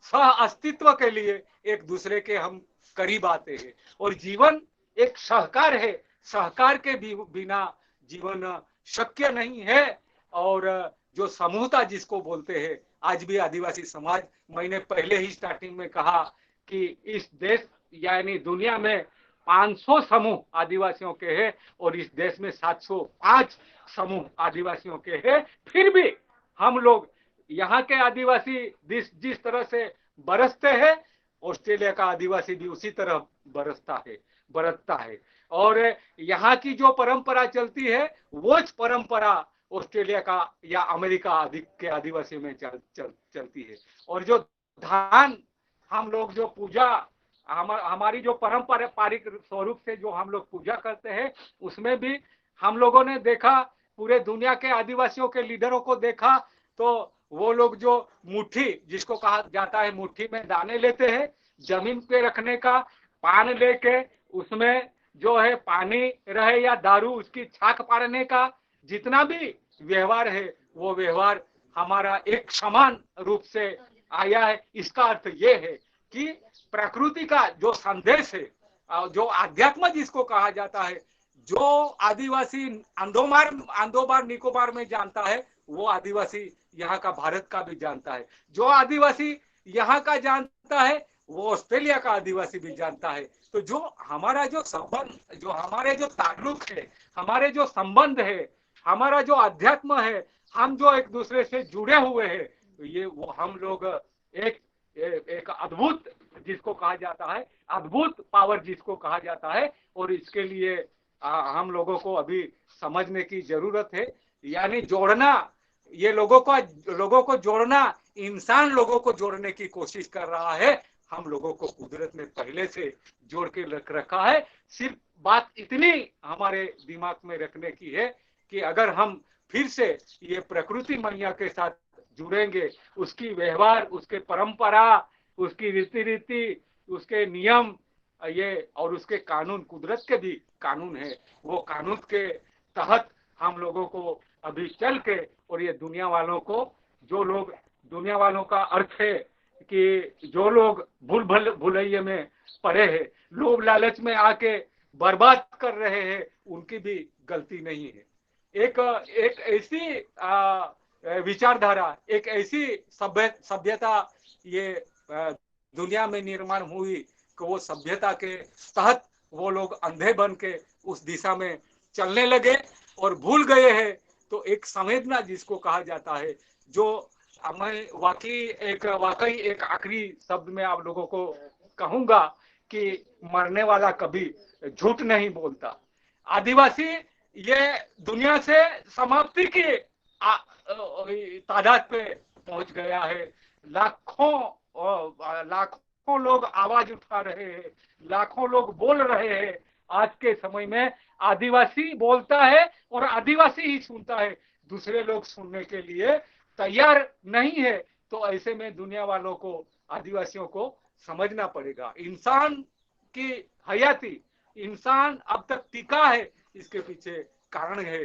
सह अस्तित्व के लिए एक दूसरे के हम करीब आते हैं, और जीवन एक सहकार है, सहकार के बिना जीवन शक्य नहीं है। और जो समूहता जिसको बोलते हैं, आज भी आदिवासी समाज, मैंने पहले ही स्टार्टिंग में कहा कि इस देश यानी दुनिया में 500 समूह आदिवासियों के हैं और इस देश में 705 समूह आदिवासियों के हैं। फिर भी हम लोग यहाँ के आदिवासी जिस तरह से बरसते हैं, ऑस्ट्रेलिया का आदिवासी भी उसी तरह बरतता है। और यहाँ की जो परंपरा चलती है, वो परंपरा ऑस्ट्रेलिया का या अमेरिका के आदिवासी में चलती है। और जो धान हम लोग जो पूजा, हमारी जो पारंपरिक स्वरूप से जो हम लोग पूजा करते हैं, उसमें भी हम लोगों ने देखा, पूरे दुनिया के आदिवासियों के लीडरों को देखा, तो वो लोग जो मुट्ठी, जिसको कहा जाता है मुट्ठी में दाने लेते हैं, जमीन पे रखने का, पान लेके उसमें जो है पानी रहे या दारू, उसकी छाक पाड़ने का जितना भी व्यवहार है, वो व्यवहार हमारा एक समान रूप से आया है। इसका अर्थ ये है कि प्रकृति का जो संदेश है, जो आध्यात्म जिसको कहा जाता है, जो आदिवासी अंडोमार निकोबार में जानता है, वो आदिवासी यहाँ का भारत का भी जानता है। जो आदिवासी यहाँ का जानता है, वो ऑस्ट्रेलिया का आदिवासी भी जानता है। तो जो हमारा जो संबंध, जो हमारे जो ताल्लुक है, हमारे जो संबंध है, हमारा जो अध्यात्म है, हम जो एक दूसरे से जुड़े हुए हैं, तो ये वो हम लोग एक अद्भुत जिसको कहा जाता है, अद्भुत पावर जिसको कहा जाता है। और इसके लिए हम लोगों को अभी समझने की जरूरत है, यानी जोड़ना, ये लोगों को जोड़ना, इंसान लोगों को जोड़ने की कोशिश कर रहा है। हम लोगों को कुदरत ने पहले से जोड़ के रखा है। सिर्फ बात इतनी हमारे दिमाग में रखने की है कि अगर हम फिर से ये प्रकृति मैया के साथ जुड़ेंगे, उसकी व्यवहार, उसके परंपरा, उसकी रीति, उसके नियम, ये और उसके कानून, कुदरत के भी कानून है, वो कानून के तहत हम लोगों को अभी चल के, और ये दुनिया वालों का अर्थ है कि जो लोग भुलैये में पड़े हैं, लोभ लालच में आके बर्बाद कर रहे हैं, उनकी भी गलती नहीं है। एक ऐसी विचारधारा, एक ऐसी सभ्यता ये दुनिया में निर्माण हुई कि वो सभ्यता के तहत वो लोग अंधे बन के उस दिशा में चलने लगे और भूल गए हैं। तो एक संवेदना जिसको कहा जाता है, जो मैं वाकई एक आखिरी शब्द में आप लोगों को कहूंगा कि मरने वाला कभी झूठ नहीं बोलता। आदिवासी ये दुनिया से समाप्ति की तादाद पे पहुंच गया है। लाखों लोग आवाज उठा रहे हैं, लाखों लोग बोल रहे हैं। आज के समय में आदिवासी बोलता है और आदिवासी ही सुनता है, दूसरे लोग सुनने के लिए तैयार नहीं है। तो ऐसे में दुनिया वालों को, आदिवासियों को समझना पड़ेगा, इंसान की हयाती, इंसान अब तक टिका है, इसके पीछे कारण है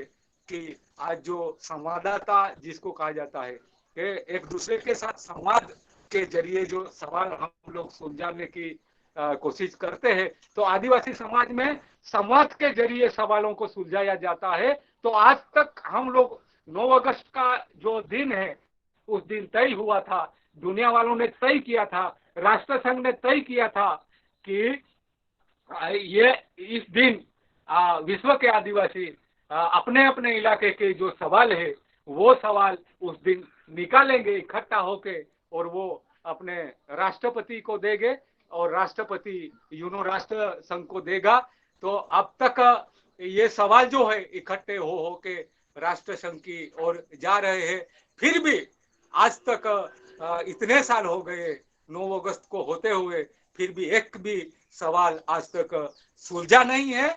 कि आज जो संवाददाता जिसको कहा जाता है, एक दूसरे के साथ संवाद के जरिए जो सवाल हम लोग सुलझाने की कोशिश करते हैं, तो आदिवासी समाज में संवाद के जरिए सवालों को सुलझाया जाता है। तो आज तक हम लोग 9 अगस्त का जो दिन है, उस दिन तय हुआ था, दुनिया वालों ने तय किया था, राष्ट्र संघ ने तय किया था कि ये इस दिन विश्व के आदिवासी अपने अपने इलाके के जो सवाल है, वो सवाल उस दिन निकालेंगे इकट्ठा होके, और वो अपने राष्ट्रपति को देंगे और राष्ट्रपति राष्ट्र संघ को देगा। तो अब तक ये सवाल जो है इकट्ठे हो के राष्ट्र संघ की ओर जा रहे हैं। फिर भी आज तक इतने साल हो गए 9 अगस्त को होते हुए, फिर भी एक भी सवाल आज तक सुलझा नहीं है।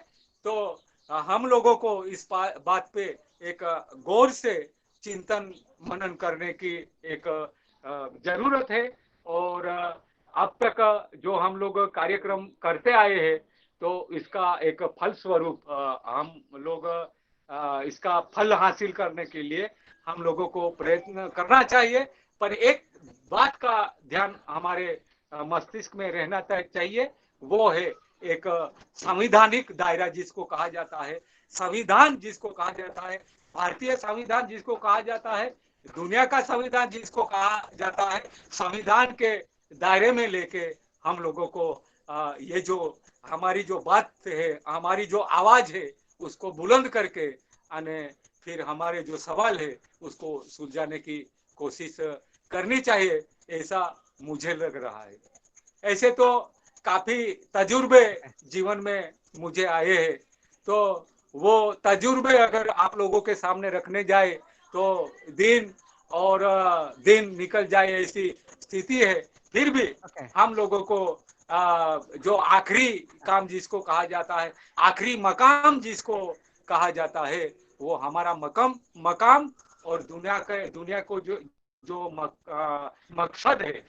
तो हम लोगों को इस बात पे एक गौर से चिंतन मनन करने की एक जरूरत है। और अब तक जो हम लोग कार्यक्रम करते आए हैं, तो इसका एक फल स्वरूप हम लोग इसका फल हासिल करने के लिए हम लोगों को प्रयत्न करना चाहिए। पर एक बात का ध्यान हमारे मस्तिष्क में रहना चाहिए, वो है एक संवैधानिक दायरा जिसको कहा जाता है, संविधान जिसको कहा जाता है, भारतीय संविधान जिसको कहा जाता है, दुनिया का संविधान जिसको कहा जाता है। संविधान के दायरे में लेके हम लोगों को ये जो हमारी जो बात है, हमारी जो आवाज है, उसको बुलंद करके फिर हमारे जो सवाल है उसको सुलझाने की कोशिश करनी चाहिए, ऐसा मुझे लग रहा है। ऐसे तो काफी तजुर्बे जीवन में मुझे आए हैं, तो वो तजुर्बे अगर आप लोगों के सामने रखने जाए तो दिन और दिन निकल जाए ऐसी स्थिति है। फिर भी हम लोगों को जो आखिरी काम जिसको कहा जाता है, आखिरी मकाम जिसको कहा जाता है, वो हमारा मकाम और दुनिया को जो मकसद है,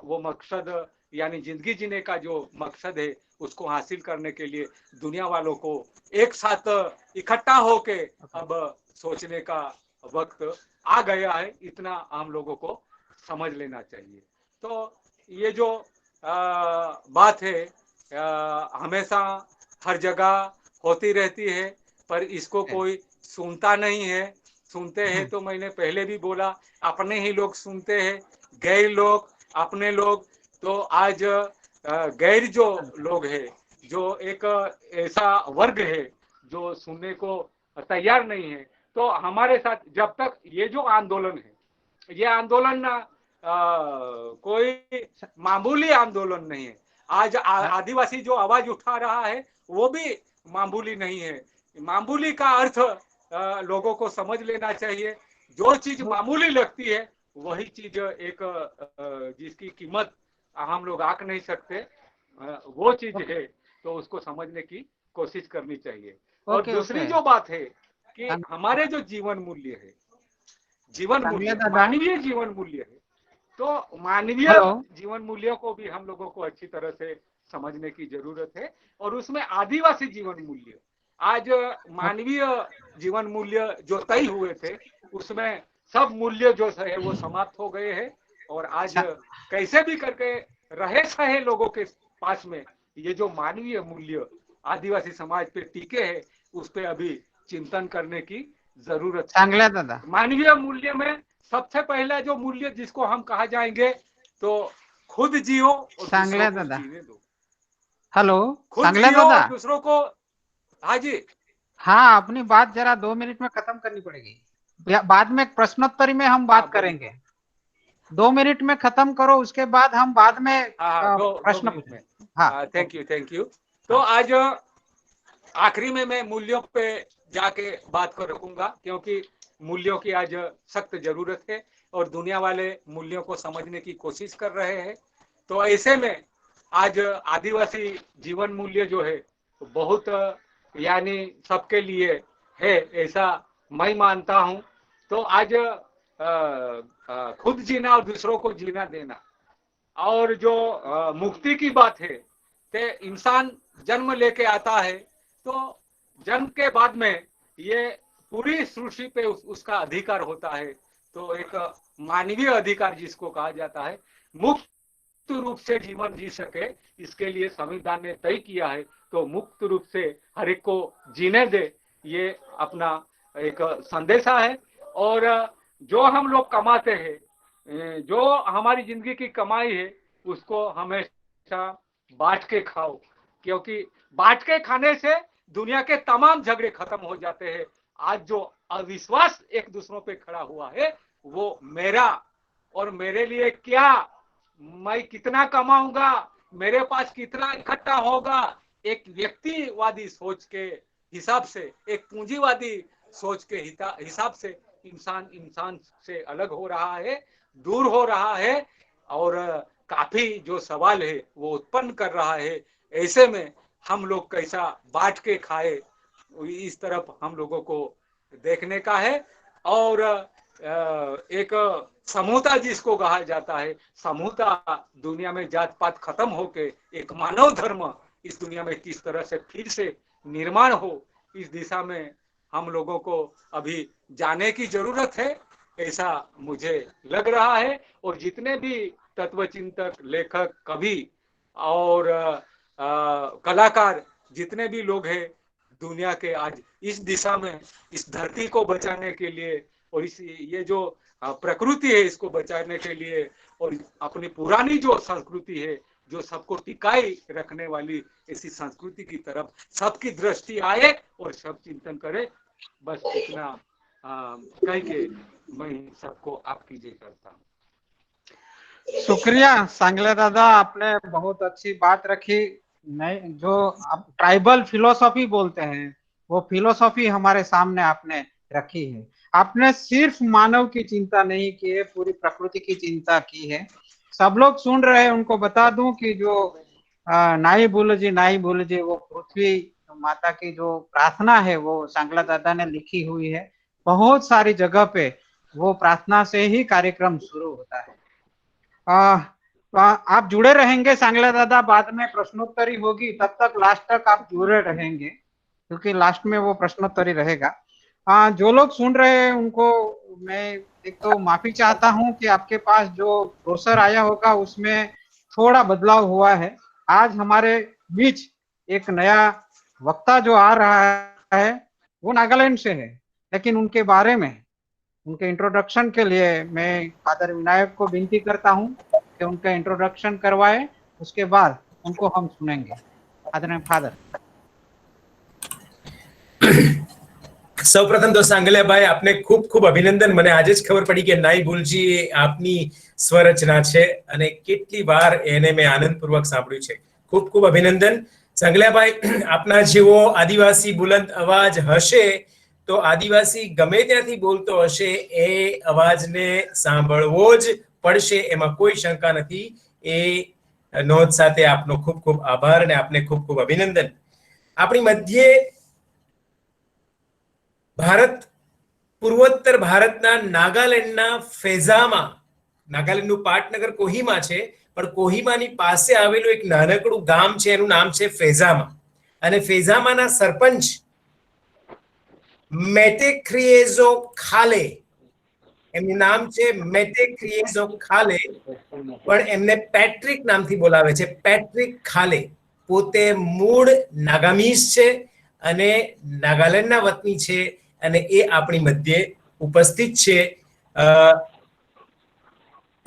वो मकसद यानी जिंदगी जीने का जो मकसद है, उसको हासिल करने के लिए दुनिया वालों को एक साथ इकट्ठा होके अब सोचने का वक्त आ गया है, इतना हम लोगों को समझ लेना चाहिए। तो ये जो बात है हमेशा हर जगह होती रहती है, पर इसको कोई सुनता नहीं है। सुनते हैं तो मैंने पहले भी बोला, अपने ही लोग सुनते हैं, गैर लोग अपने लोग। तो आज गैर जो लोग हैं, जो एक ऐसा वर्ग है जो सुनने को तैयार नहीं है, तो हमारे साथ जब तक ये जो आंदोलन है, ये आंदोलन कोई मामूली आंदोलन नहीं है। आज आदिवासी जो आवाज उठा रहा है वो भी मामूली नहीं है। मामूली का अर्थ लोगों को समझ लेना चाहिए। जो चीज मामूली लगती है वही चीज एक जिसकी कीमत हम लोग आंक नहीं सकते, वो चीज है, तो उसको समझने की कोशिश करनी चाहिए। और दूसरी जो बात है कि हमारे जो जीवन मूल्य है, मानवीय जीवन मूल्य है, तो मानवीय जीवन मूल्यों को भी हम लोगों को अच्छी तरह से समझने की जरूरत है। और उसमें आदिवासी जीवन मूल्य, आज मानवीय जीवन मूल्य जो तय हुए थे, उसमें सब मूल्य जो है वो समाप्त हो गए हैं। और आज कैसे भी करके रहे सहे लोगों के पास में ये जो मानवीय मूल्य आदिवासी समाज पे टिके हैं, उस पे अभी चिंतन करने की जरूरत है। दादा, मानवीय मूल्य में सबसे पहला जो मूल्य जिसको हम कहा जाएंगे, तो खुद जियो और दूसरों को जीने दो। हेलो, खुद जियो और दूसरों को। हाँ जी, हाँ, अपनी बात जरा 2 मिनट में खत्म करनी पड़ेगी, बाद में प्रश्नोत्तरी में हम बात करेंगे। 2 मिनट में खत्म करो, उसके बाद हम बाद में प्रश्न पूछेंगे। हाँ, थैंक यू। तो आज आखिरी में मैं मूल्यों पे जाके बात को रखूंगा, क्योंकि मूल्यों की आज सख्त जरूरत है और दुनिया वाले मूल्यों को समझने की कोशिश कर रहे हैं। तो ऐसे में आज आदिवासी जीवन मूल्य जो है बहुत यानी सबके लिए है, ऐसा मैं मानता हूँ। तो आज खुद जीना और दूसरों को जीना देना, और जो मुक्ति की बात है, कि इंसान जन्म लेके आता है, तो जन्म के बाद में ये पूरी सृष्टि पे उसका अधिकार होता है। तो एक मानवीय अधिकार जिसको कहा जाता है, मुक्त रूप से जीवन जी सके, इसके लिए संविधान ने तय किया है। तो मुक्त रूप से हर एक को जीने दे, ये अपना एक संदेशा है। और जो हम लोग कमाते हैं, जो हमारी जिंदगी की कमाई है, उसको हमेशा बांट के खाओ, क्योंकि बांट के खाने से दुनिया के तमाम झगड़े खत्म हो जाते हैं। आज जो अविश्वास एक दूसरों पे खड़ा हुआ है, वो मेरा और मेरे लिए क्या, मैं कितना कमाऊंगा, मेरे पास कितना इकट्ठा होगा, एक व्यक्तिवादी सोच के हिसाब से, एक पूंजीवादी सोच के हिसाब से इंसान से अलग हो रहा है, दूर हो रहा है, और काफी जो सवाल है वो उत्पन्न कर रहा है। ऐसे में हम लोग कैसा बांट के खाए, इस तरफ हम लोगों को देखने का है। और एक समूहता जिसको कहा जाता है, समूहता दुनिया में जात पात खत्म होके एक मानव धर्म इस दुनिया में किस तरह से फिर से निर्माण हो, इस दिशा में हम लोगों को अभी जाने की जरूरत है, ऐसा मुझे लग रहा है। और जितने भी तत्वचिंतक, लेखक, कवि और कलाकार जितने भी लोग हैं दुनिया के, आज इस दिशा में इस धरती को बचाने के लिए और इस ये जो प्रकृति है इसको बचाने के लिए और अपनी पुरानी जो संस्कृति है जो सबको टिकाई रखने वाली ऐसी संस्कृति की तरफ सबकी दृष्टि आए और सब चिंतन करे। बस इतना कह के मैं सबको आपकी जय करता हूँ। शुक्रिया सांगले दादा, आपने बहुत अच्छी बात रखी। नहीं, जो आप ट्राइबल फिलोसॉफी बोलते हैं वो फिलोसॉफी हमारे सामने आपने रखी है। आपने सिर्फ मानव की चिंता नहीं की है, पूरी प्रकृति की चिंता की है। सब लोग सुन रहे हैं, उनको बता दूं कि जो नाई भूल जी वो पृथ्वी माता की जो प्रार्थना है वो सांगला दादा ने लिखी हुई है। बहुत सारी जगह पे वो प्रार्थना से ही कार्यक्रम शुरू होता है। आप जुड़े रहेंगे सांगला दादा, बाद में प्रश्नोत्तरी होगी, तब तक लास्ट तक आप जुड़े रहेंगे क्योंकि लास्ट में वो प्रश्नोत्तरी रहेगा। जो लोग सुन रहे हैं उनको मैं एक तो माफी चाहता हूं कि आपके पास जो ब्रोशर आया होगा उसमें थोड़ा बदलाव हुआ है। आज हमारे बीच एक नया वक्ता जो आ रहा है वो नागालैंड से है, लेकिन उनके बारे में उनके इंट्रोडक्शन के लिए मैं फादर विनायक को विनती करता हूं कि उनका इंट्रोडक्शन करवाए, उसके बाद उनको हम सुनेंगे। फादर। સૌપ્રથમ તો સાંગલિયાભાઈ આપને ખૂબ ખૂબ અભિનંદન। મને આજે જ ખબર પડી કે નાઈ ભૂલજી આપની સ્વરચના છે અને કેટલી વાર એને મેં આનંદપૂર્વક સાંભળ્યું છે। ખૂબ ખૂબ અભિનંદન સાંગલિયાભાઈ। આપના જેવો આદિવાસી બુલંદ અવાજ હશે તો આદિવાસી ગમે ત્યાંથી બોલતો હશે એ અવાજને સાંભળવો જ પડશે, એમાં કોઈ શંકા નથી। એ નોંધ સાથે આપનો ખૂબ ખૂબ આભાર અને આપને ખૂબ ખૂબ અભિનંદન। આપણી મધ્યે ભારત પૂર્વોત્તર ભારતના નાગાલેન્ડના ફેઝામાં, નાગાલેન્ડનું પાટનગર કોહિમા છે પણ કોહિમાની પાસે આવેલું એક નાનકડું ગામ છે, એનું નામ છે ફેઝામા। અને ફેઝામાના સરપંચ મેટેક્રિએઝો ખાલે, એમનું નામ છે મેટેક્રિએઝો ખાલે, પણ એમને પેટ્રિક નામથી બોલાવે છે, પેટ્રિક ખાલે। પોતે મૂળ નાગામીઝ છે અને નાગાલેન્ડના વતની છે અને એ આપણી મધ્યે ઉપસ્થિત છે।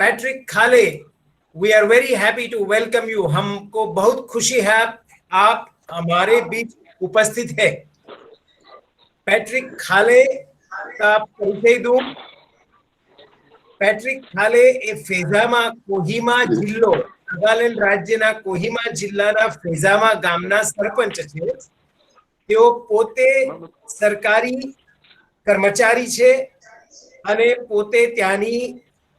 Patrick Khale, we are very happy to welcome you. हमको बहुत खुशी है आप हमारे बीच उपस्थित है। पैट्रिक खाले का परिचय दूं। पैट्रिक खाले ए फेजामा कोहिमा जिल्लो, नागालैंड राज्यना कोहिमा जिल्लाना फेजामा गामना सरपंच छे। તેઓ પોતે સરકારી કર્મચારી છે અને પોતે ત્યાંની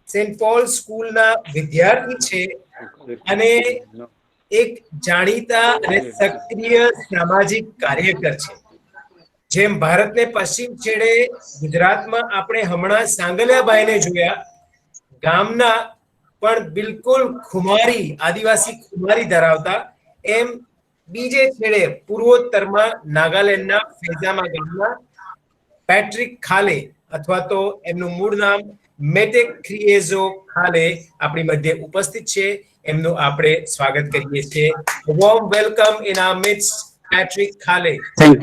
સેન્ટ પોલ સ્કૂલના વિદ્યાર્થી છે અને એક જાણીતા અને સક્રિય સામાજિક કાર્યકર છે। જેમ ભારતને પશ્ચિમ છેડે ગુજરાતમાં આપણે હમણાં સાંગલિયાભાઈને જોયા, ગામના પણ બિલકુલ ખુમારી, આદિવાસી ખુમારી ધરાવતા, એમ બીજે છેડે પૂર્વોત્તરમાં નાગાલેન્ડના ફેઝામા ગામના પેટ્રિક ખાલે અથવા તો એમનું મૂળ નામ મેટેક્રિએઝો ખાલે આપણી મધ્ય ઉપસ્થિત છે। એમનું આપણે સ્વાગત કરીએ છીએ। Warm welcome in our midst Patrick Khale. Thank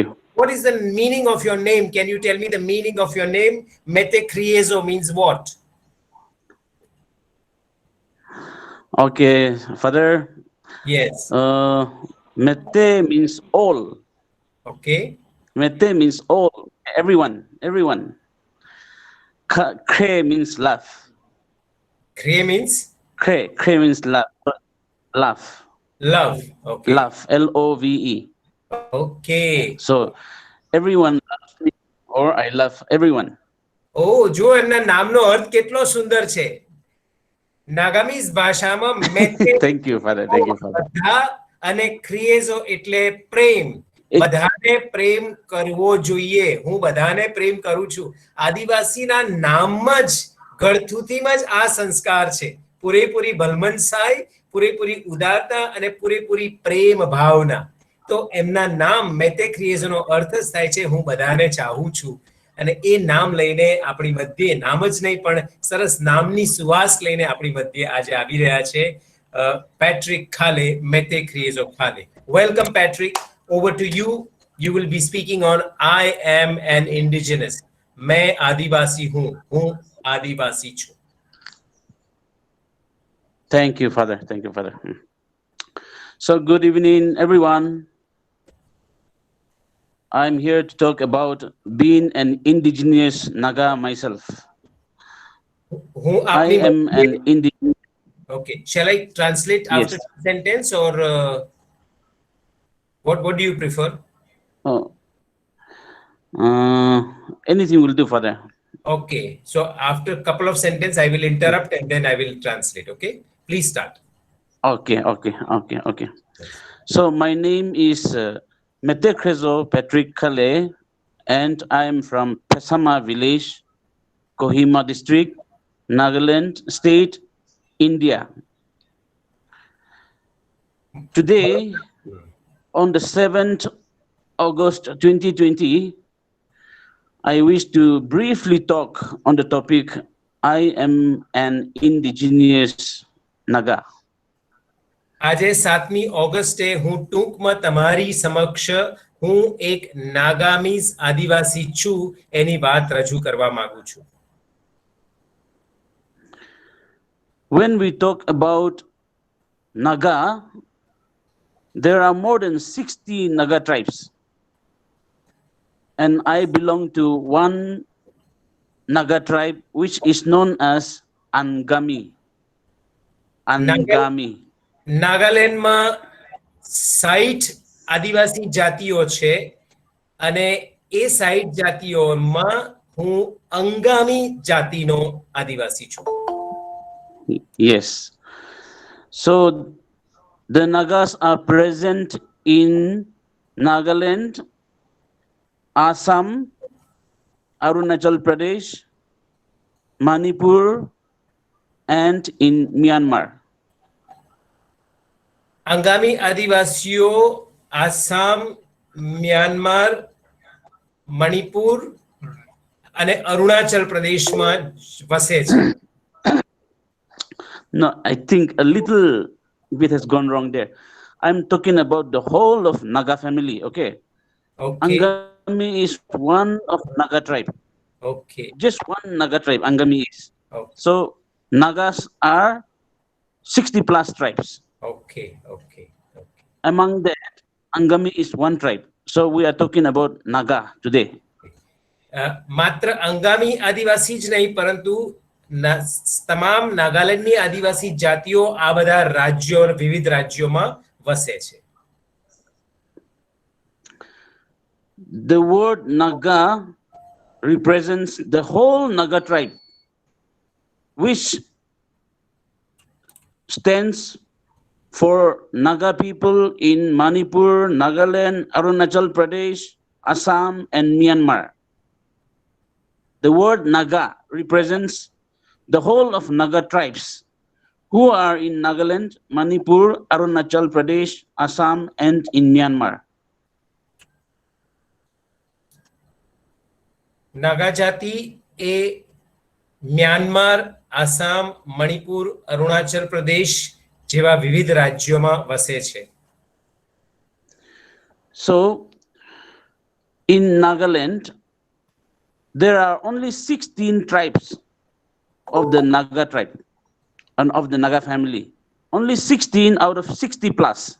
you. What is the meaning of your name? Can you tell me the meaning of your name? Metecriezo means what? Okay, Father. Yes. Mete means all. Okay. Mete means all, everyone. Kre means love. Kre means? Kre means love. Love. Love. Okay. Love. L-O-V-E. Okay. So everyone loves me or I love everyone. Oh, જો એમના નામનો અર્થ કેટલો સુંદર છે। નાગામીઝ ભાષામાં મેતે Thank you, Father. Thank you, Father. બધા અને ક્રિએઝો એટલે પ્રેમ। બધાને પ્રેમ કરવો જોઈએ। હું બધાને પ્રેમ કરું છું। આદિવાસીના નામમાં જ, ગળથુથીમાં જ આ સંસ્કાર છે। પૂરેપૂરી ભલમનસાઈ, પૂરેપૂરી ઉદારતા અને પૂરેપૂરી પ્રેમ ભાવના. તો એમના નામ મેતેક રિએઝોનો અર્થ જ થાય છે હું બધાને ચાહું છું. અને એ નામ લઈને આપણી મધ્યે નામ જ નહીં પણ સરસ નામની સુવાસ લઈને આપણી મધ્યે આજે આવી રહ્યા છે પેટ્રિક ખાલે, મેતેક રિએઝો Khale. Welcome Patrick, over to you. You will be speaking on I am an indigenous. मैं आदिवासी हूँ आदिवासी छू. Thank you, Father. Thank you, Father. So, good evening, everyone. I'm here to talk about being an indigenous Naga myself. I am an indigenous. Okay. Shall I translate after Yes. the sentence or what do you prefer? Anything will do, Father. Okay. So after a couple of sentences, I will interrupt and then I will translate. Okay. Please start. Okay. So my name is Metek Rezo Patrick Kale, and I am from Pesama village, Kohima district, Nagaland state, India. Today, on the 7th August 2020, I wish to briefly talk on the topic I am an indigenous Naga. આજે 7મી ઓગસ્ટે હું ટૂંકમાં તમારી સમક્ષ હું એક નાગામીઝ આદિવાસી છું એની વાત રજૂ કરવા માંગુ છું. When we talk about Naga, there are more than 60 Naga tribes. And I belong to one Naga tribe which is known as Angami. નાગાલેન્ડમાં 60 આદિવાસી જાતિઓ છે અને એ 60 જાતિઓમાં હું અંગામી જાતિનો આદિવાસી છું. Yes. So the Nagas are present in Nagaland, Assam, Arunachal Pradesh, Manipur, and in Myanmar. Angami આદિવાસીઓ Assam, Myanmar, Manipur અને અરુણાચલ પ્રદેશમાં વસે છે. No, I think a little bit has gone wrong there. I'm talking about the whole of Naga family, okay? Angami is one of Naga tribe. Okay. Just one Naga tribe, Angami is. Okay. So Nagas are 60 plus tribes. Okay. Among that, Angami is one tribe. So we are talking about Naga today. માત્ર અંગામી આદિવાસી જ નહીં પરંતુ તમામ નાગાલેન્ડની આદિવાસી જાતિઓ આ બધા રાજ્યો વિવિધ રાજ્યોમાં વસે છે. The word Naga represents the whole Naga tribe, which stands for Naga people in Manipur, Nagaland, Arunachal Pradesh, Assam, and Myanmar. The word Naga represents the whole of Naga tribes who are in Nagaland, Manipur, Arunachal Pradesh, Assam, and in Myanmar. નાગા જાતિ એ Myanmar, Assam, Manipur, Arunachal Pradesh જેવા વિવિધ રાજ્યોમાં વસે છે. So in Nagaland, there are only 16 tribes of the Naga tribe and of the Naga family. Only 16 out of 60 plus.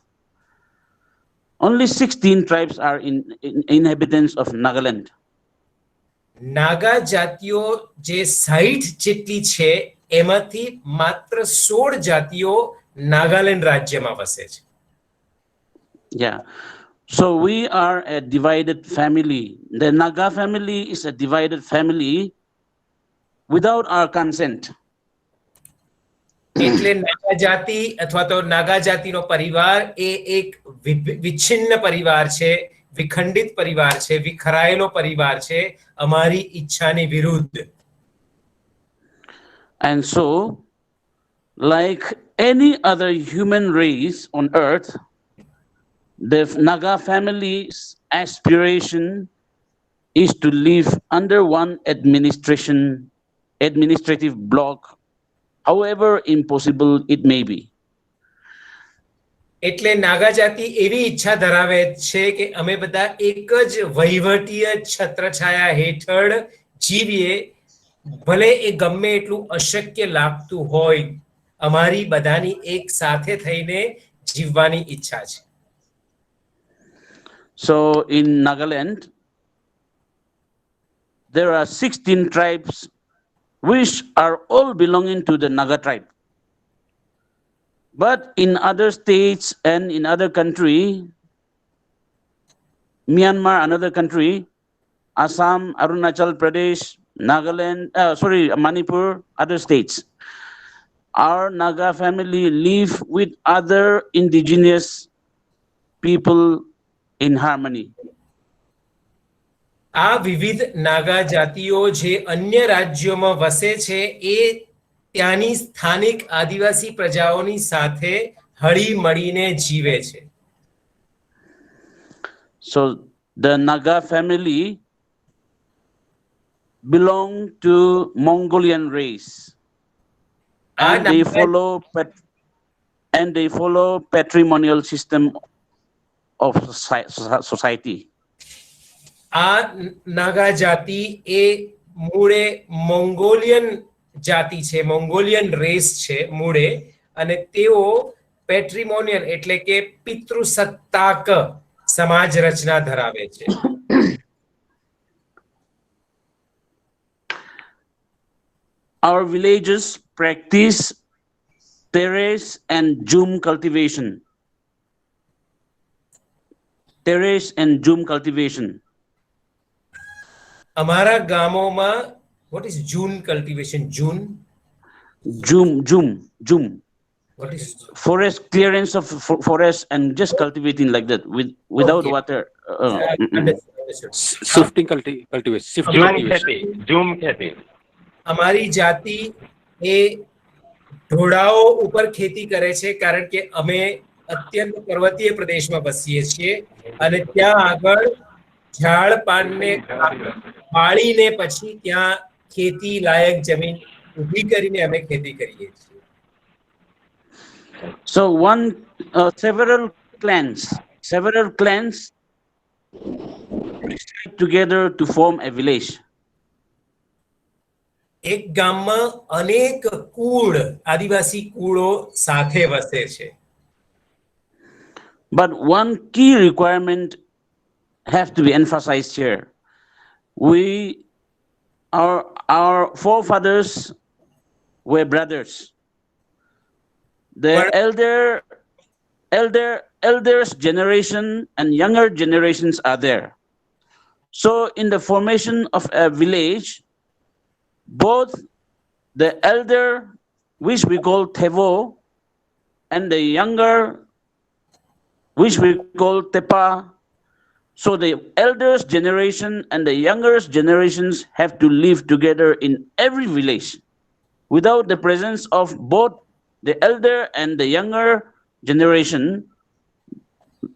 Only 16 tribes are inhabitants of Nagaland. નાગા જાતિઓ જે 60 જેટલી છે એમાંથી માત્ર 16 જાતિઓ નાગાલેન્ડ રાજ્યમાં વસે છે. Yeah. So we are a divided family. The Naga family is a divided family without our consent. એટલે નાગા જાતિ અથવા તો નાગા જાતિનો પરિવાર એ એક વિચ્છિન્ન પરિવાર છે, વિખંડિત પરિવાર છે, વિખરાયેલો પરિવાર છે અમારી ઈચ્છાની વિરુદ્ધ. And so, like any other human race on earth, the Naga family's aspiration is to live under one administrative block, however impossible it may be. એટલે નાગા જાતિ એવી ઈચ્છા ધરાવે છે કે અમે બધા એક જ વહીવટીય છત્રછાયા હેઠળ જીવીએ, ભલે એ ગમે એટલું અશક્ય લાગતું હોય, અમારી બધાની એક સાથે થઈને જીવવાની ઈચ્છા છે. So in Nagaland, there are 16 tribes which are all belonging to the Naga tribe. But in other states and in other country, Myanmar, another country, Assam, Arunachal Pradesh, Nagaland, Manipur, other states, our Naga family live with other indigenous people in harmony. આ વિવિધ નાગા જાતિઓ જે અન્ય રાજ્યોમાં વસે છે એ ત્યાંની સ્થાનિક આદિવાસી પ્રજાઓની સાથે હળી મળીને જીવે છે. So the Naga family belong to Mongolian race, and they follow patrimonial system of society. આ નાગા જાતિ એ મૂળે મોંગોલિયન જાતિ છે, મોંગોલિયન રેસ છે મૂળે, અને તેઓ પેટ્રિમોનિયલ એટલે કે પિતૃસત્તાક સમાજ રચના ધરાવે છે. Our villages practice terrace and jhum cultivation. Terrace and jhum cultivation. અમારા ગામોમાં what is June cultivation? Jhum. What is Forest clearance of forest and just cultivating like that without Okay. water. understood. Shifting cultivation. Shifting cultivation. Zoom खेती. અમારી જાતિ એ ઢોળાવો ઉપર ખેતી કરે છે, કારણ કે અમે અત્યંત પર્વતીય પ્રદેશમાં વસીએ છીએ અને ત્યાં આગળ ઝાડ પાનને વાળીને પછી ત્યાં ખેતી લાયક જમીન ઊભી કરીને અમે ખેતી કરીએ છીએ. So several clans reside together to form a village. એક ગામમાં અનેક કુળ, આદિવાસી કુળો સાથે વસે છે. But one key requirement have to be emphasized here. Our forefathers were brothers. The elders generation and younger generations are there. So in the formation of a village, both the elder, which we call Tevo, and the younger, which we call Tepa. So the elders generation and the younger generations have to live together in every village. Without the presence of both the elder and the younger generation,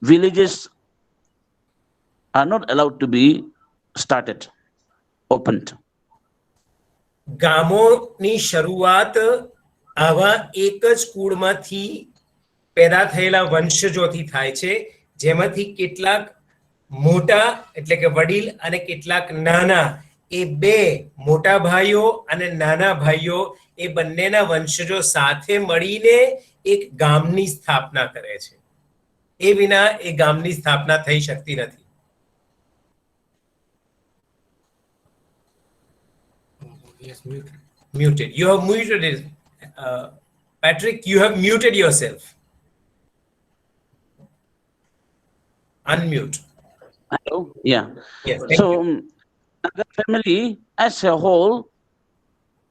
villages are not allowed to be started, opened. ગામોની શરૂઆત આવા એક જ કુળમાંથી પેદા થયેલા વંશજોથી થાય છે, જેમાંથી કેટલાક મોટા એટલે કે વડીલ અને કેટલાક નાના, એ બે મોટા ભાઈઓ અને નાના ભાઈઓ એ બંનેના વંશજો સાથે મળીને એક ગામની સ્થાપના કરે છે. એ વિના એ ગામની સ્થાપના થઈ શકતી નથી. Yes, muted. Muted. You have muted it. Patrick, you have muted yourself. Unmute. Hello? Yeah. Yes. Thank So you. Naga family as a whole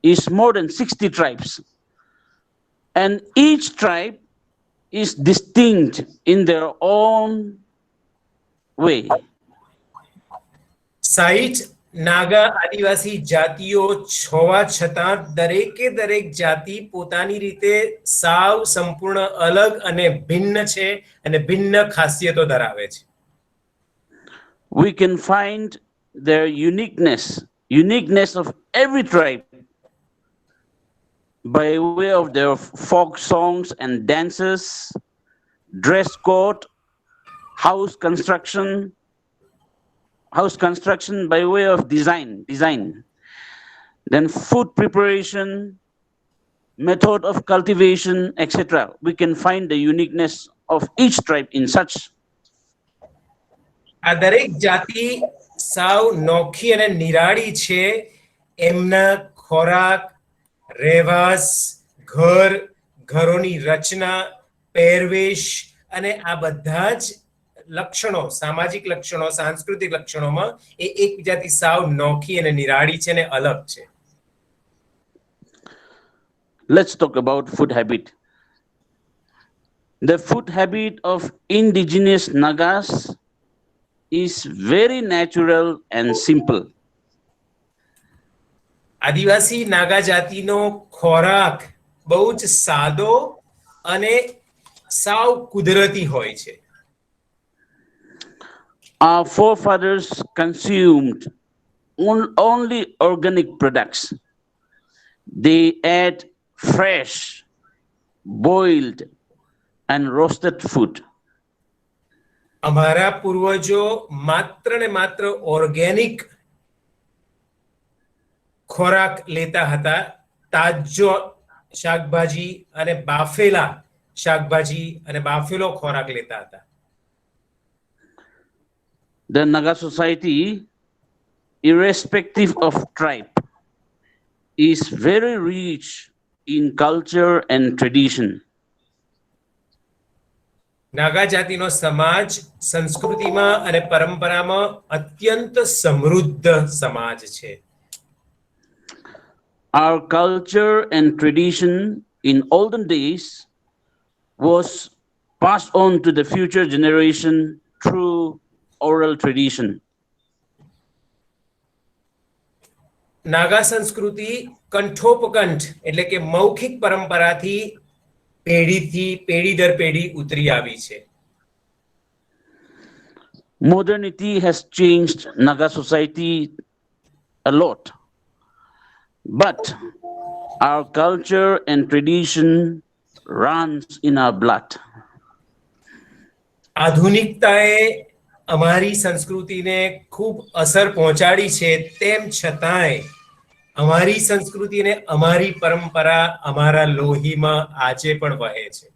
is more than 60 tribes. And each tribe is distinct in their own way. 60 નાગા આદિવાસી જાતિઓ હોવા છતાં દરેકે દરેક જાતિ પોતાની રીતે સાવ સંપૂર્ણ અલગ અને ભિન્ન છે અને ભિન્ન ખાસિયતો ધરાવે છે. We can find their uniqueness of every tribe by way of their folk songs and dances, dress code, house construction by way of design, then food preparation, method of cultivation, etc. We can find the uniqueness of each tribe in such. આ દરેક જાતિ સાવ નોખી અને નિરાળી છે. એમના ખોરાક, રહેવાસ, ઘરોની રચના, પહેરવેશ અને આ બધા જ લક્ષણો, સામાજિક લક્ષણો, સાંસ્કૃતિક લક્ષણોમાં એ એકબીજાથી સાવ નોખી અને નિરાળી છે અને અલગ છે. Let's talk about food habit. The food habit of indigenous Nagas is very natural and simple. આદિવાસી નાગા જાતિનો ખોરાક બહુ જ સાદો અને સાવ કુદરતી હોય છે. Our forefathers consumed only organic products. They ate fresh, boiled, and roasted food. અમારા પૂર્વજો માત્ર ને માત્ર ઓર્ગેનિક ખોરાક લેતા હતા. તાજો શાકભાજી અને બાફેલા શાકભાજી અને બાફેલો ખોરાક લેતા હતા. The Naga society, irrespective of tribe, is very rich in culture and tradition. નાગા જાતિનો સમાજ સંસ્કૃતિમાં અને પરંપરામાં અત્યંત સમૃદ્ધ સમાજ છે. Our culture and tradition in olden days was passed on to the future generation through oral tradition. નાગા સંસ્કૃતિ કંઠોપકંઠ એટલે કે મૌખિક પરંપરાથી પેઢી દર પેઢી ઉતરી આવી છે. Modernity has changed Naga society a lot, but our culture and tradition runs in our blood. આધુનિકતાએ અમારી સંસ્કૃતિને ખૂબ અસર પહોંચાડી છે. તેમ છતાંય અમારી સંસ્કૃતિ અને અમારી પરંપરા અમારા લોહીમાં આજે પણ વહે છે.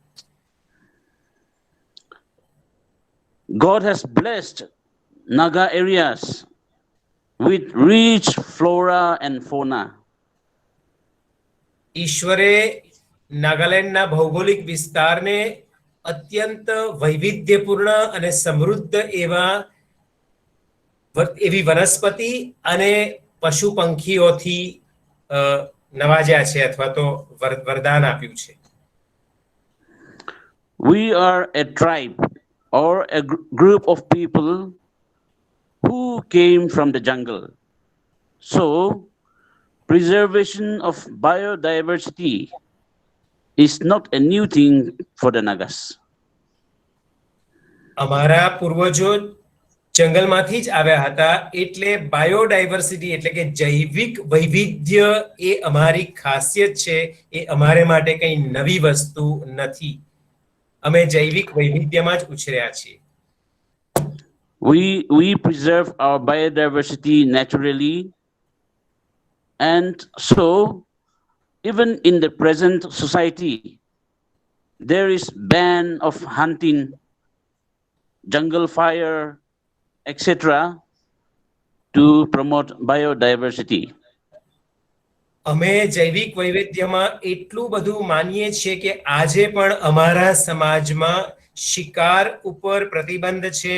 God has blessed Naga areas with rich flora and fauna. ઈશ્વરે નાગાલેન્ડના ભૌગોલિક વિસ્તારને અત્યંત વૈવિધ્યપૂર્ણ અને સમૃદ્ધ એવી વનસ્પતિ અને પશુ પંખીઓથી નવાજ્યા છે અથવા તો વરદાન આપ્યું છે. We are a tribe or a group of people who came from the jungle. So, preservation of biodiversity is not a new thing for the Nagas. અમારા પૂર્વજો જંગલમાંથી જ આવ્યા હતા, એટલે બાયોડાયવર્સિટી એટલે કે જૈવિક વૈવિધ્ય એ અમારી ખાસિયત છે. એ અમારે માટે કંઈ નવી વસ્તુ નથી. અમે જૈવિક વૈવિધ્યમાં જ ઉછર્યા છીએ. We preserve our biodiversity naturally, and so even in the present society there is ban of hunting, jungle fire, etc. to promote biodiversity. અમે જૈવિક વૈવિધ્યમાં એટલું બધું માનીએ છીએ કે આજે પણ અમારા સમાજમાં શિકાર ઉપર પ્રતિબંધ છે,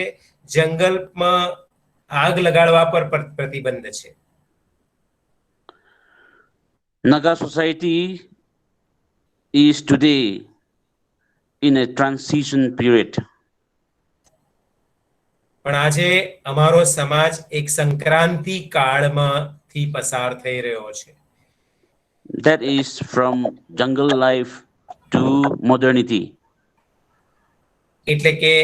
જંગલમાં આગ લગાડવા પર પ્રતિબંધ છે. Naga society is today in a transition period. પણ આજે અમારો સમાજ એક સંક્રાંતિ કાળમાંથી પસાર થઈ રહ્યો છે. That is from jungle life to modernity. એટલે કે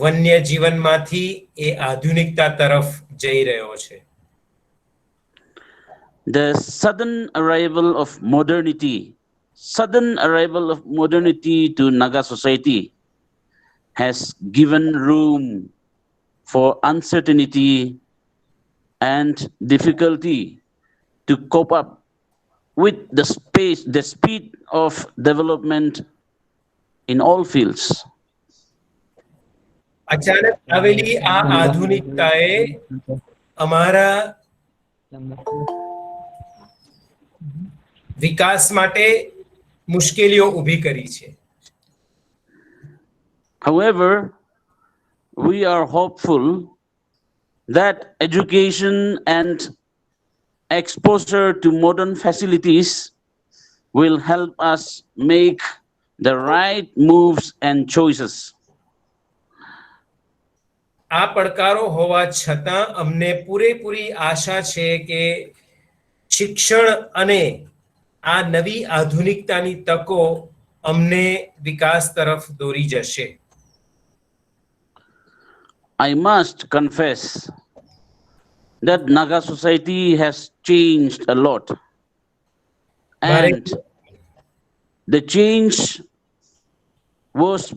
વન્ય જીવનમાંથી એ આધુનિકતા તરફ જઈ રહ્યો છે. The sudden arrival of modernity to Naga society has given room for uncertainty and difficulty to cope up with the speed of development in all fields. અચાનક આવેલી આ આધુનિકતાએ અમારા વિકાસ માટે મુશ્કેલીઓ ઊભી કરી છે. However, we are hopeful that education and exposure to modern facilities will help us make the right moves and choices. આ પડકારો હોવા છતાં અમને પૂરેપૂરી આશા છે કે શિક્ષણ અને આ નવી આધુનિકતાની તકો અમને વિકાસ તરફ દોરી જશે. I must confess that Naga society has changed a lot. And the change was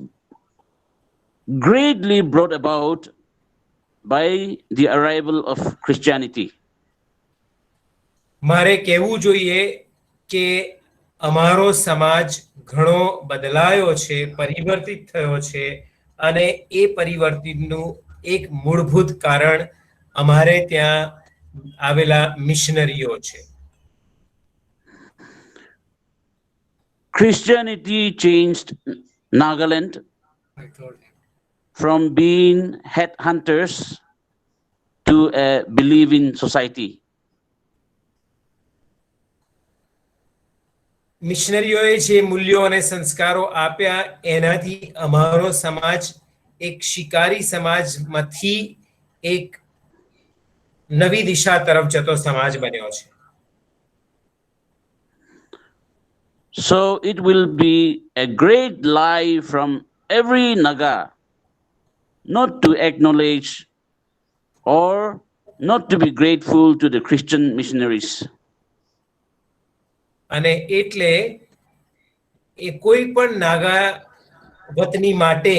greatly brought about by the arrival of Christianity. મારે કહેવું જોઈએ કે અમારો સમાજ ઘણો બદલાયો છે, પરિવર્તિત થયો છે અને એ પરિવર્તનનું એક મૂળભૂત કારણ અમારે ત્યાં આવેલા મિશનરીઓ છે. Christianity changed Nagaland from being headhunters to a believing society. મિશનરીઓએ જે મૂલ્યો અને સંસ્કારો આપ્યા એનાથી અમારો સમાજ એક શિકારી સમાજમાંથી એક નવી દિશા તરફ જતો સમાજ બન્યો છે. So it will be a great lie from every Naga not to acknowledge or not to be grateful to the Christian missionaries. અને એટલે એ કોઈ પણ નાગા વતની માટે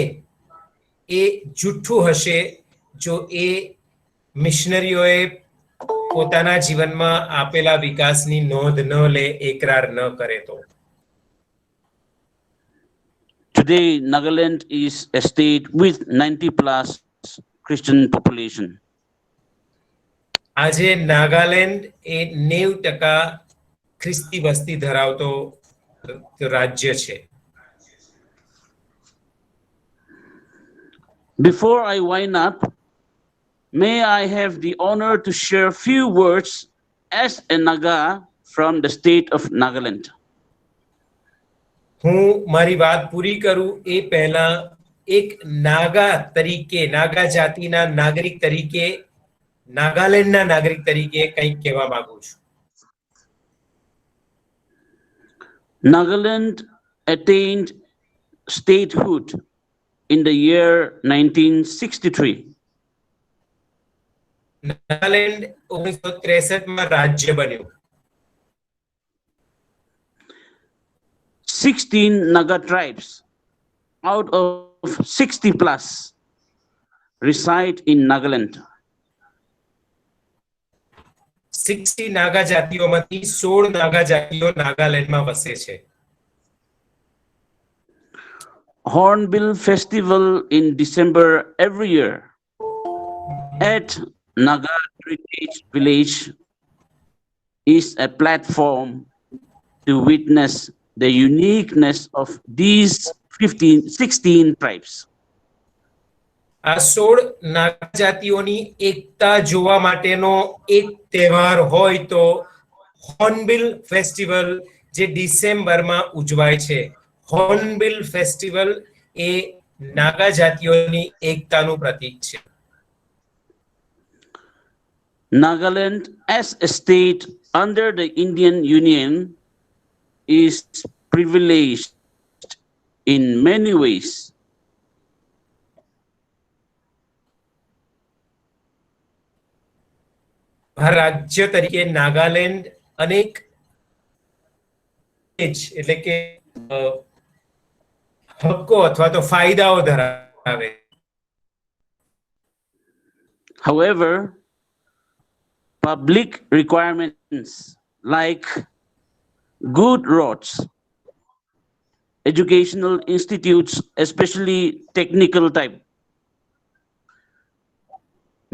એ જૂઠું હશે જો એ મિશનરીઓએ પોતાના જીવનમાં આપેલા વિકાસની નોંધ ન લે, એકરાર ન કરે તો. Today, Nagaland is a state with 90+ Christian population. આજે નાગાલેન્ડ એ 90% ખ્રિસ્તી વસ્તી ધરાવતો રાજ્ય છે. Before I wind up, may I have the honor to share few words as a Naga from the state of Nagaland. હું મારી વાત પૂરી કરું એ પહેલા એક નાગા તરીકે, નાગા જાતિના નાગરિક તરીકે, નાગાલેન્ડના નાગરિક તરીકે કંઈક કહેવા માંગુ છું. Nagaland attained statehood in the year 1963. Nagaland 1963 માં રાજ્ય બન્યું. 16 Naga tribes out of 60+ reside in Nagaland. 60 નાગા જાતિઓમાંથી 16 નાગા જાતિઓ નાગાલેન્ડમાં વસે છે. Hornbill Festival in December every year at Naga Heritage Village is a platform to witness the uniqueness of these 16 tribes. આ 16 નાગા જાતિઓની એકતા જોવા માટેનો એક તહેવાર હોય તો હોર્નબિલ ફેસ્ટિવલ જે ડિસેમ્બરમાં ઉજવાય છે. હોર્નબિલ ફેસ્ટિવલ એ નાગા જાતિઓની એકતાનું પ્રતીક છે. Nagaland as a state under the Indian Union is privileged in many ways. રાજ્ય તરીકે નાગાલેન્ડ અનેક એટલે કે હક્કો અથવા તો ફાયદાઓ ધરાવે. However, public requirements like good roads, educational institutes, especially technical type,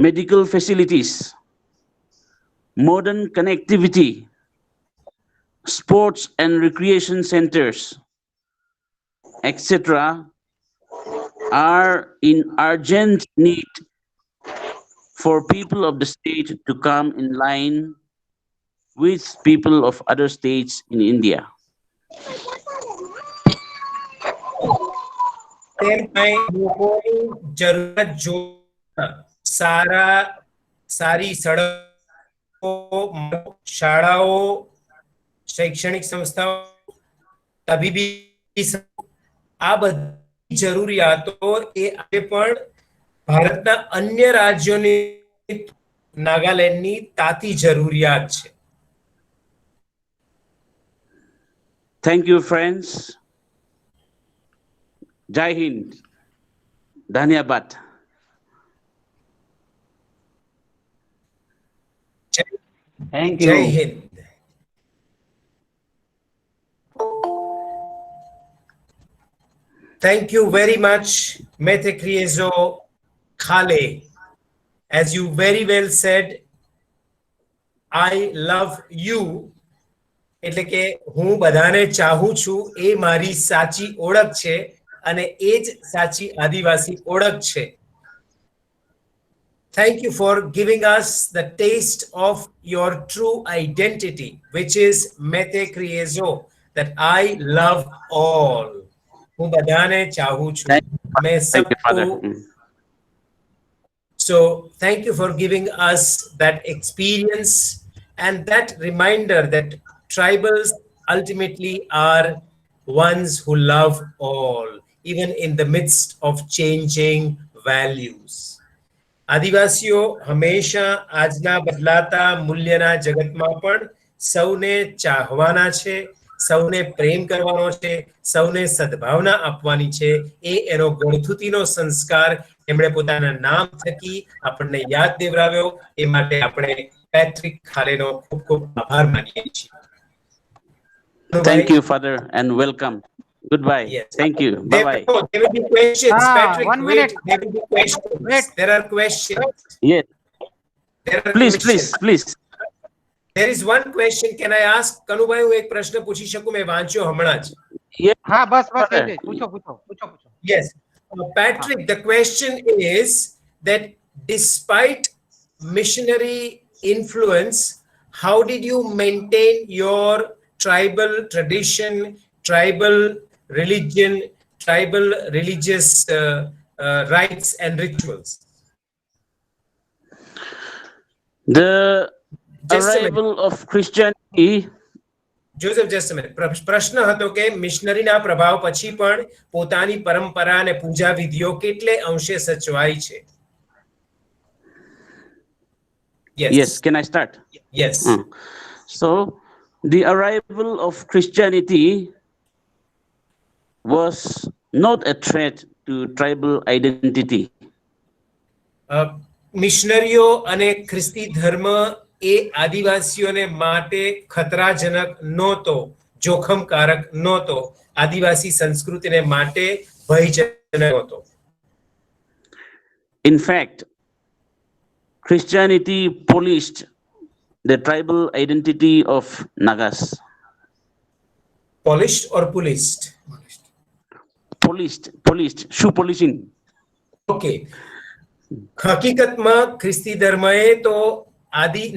medical facilities, modern connectivity, sports and recreation centers, etc., are in urgent need for people of the state to come in line with people of other states in India. સારી સડકો, શાળાઓ, શૈક્ષણિક સંસ્થાઓ, તબીબી, આ બધી જરૂરિયાતો એ આજે પણ ભારતના અન્ય રાજ્યોની નાગાલેન્ડની તાતી જરૂરિયાત છે. Thank you, friends. Jai Hind. Dhanyabad. Thank you. Jai Hind. Thank you very much, Mete Kriezo Khale. As you very well said, I love you. એટલે કે હું બધાને ચાહું છું, એ મારી સાચી ઓળખ છે અને એ જ સાચી આદિવાસી ઓળખ છે. Thank you for giving us the taste of your true identity, which is Mete Kriezo, that I love all. હું બધાને ચાહું છું. मैं सबको. So thank you for giving us that experience and that reminder that tribals ultimately are ones who love all, even in the midst of changing values. આદિવાસીઓ હંમેશા આજના બદલાતા મૂલ્યના જગતમાં પણ સૌને ચાહવાના છે, સૌને પ્રેમ કરવાનો છે, સૌને સદભાવના આપવાની છે. એ એનો ગળથુતીનો સંસ્કાર એમણે પોતાના નામ થકી આપણને યાદ દેવરાવ્યો. એ માટે આપણે પેટ્રિક ખાલેનો ખૂબ ખૂબ આભાર માનીએ છીએ. Thank you, Father, and welcome. Goodbye. Yes. Thank you. Bye-bye. There will be questions. Patrick, 1 minute. wait. There will be questions. There are questions. Yes. There are Please, questions. please. There is one question. Can I ask? Kanubhai, હું એક પ્રશ્ન પૂછી શકું? મેં વાંચ્યો હમણાં જ. હા, બસ પૂછો. Yes. Patrick, the question is that despite missionary influence, how did you maintain your tribal tradition, tribal religion, tribal religious rites and rituals? The arrival of Christianity. Joseph, just a minute. પ્રશ્ન હતો કે મિશનરીના પ્રભાવ પછી પણ પોતાની પરંપરા અને પૂજા વિધિઓ કેટલે અંશે સચવાઈ છે? Yes, can I start? Yes. So the arrival of Christianity was not a threat to tribal identity. મિશનરીઓ અને ખ્રિસ્તી ધર્મ એ આદિવાસીઓને માટે ખતરાજનક નહોતો, જોખમકારક નહોતો. આદિવાસી સંસ્કૃતિને માટે ભયજનક હતો. In fact, Christianity policed the tribal identity of Nagas. Polished or policed? Policed. Shoe polishing. Okay. હકીકતમાં ખ્રિસ્તી ધર્મએ તો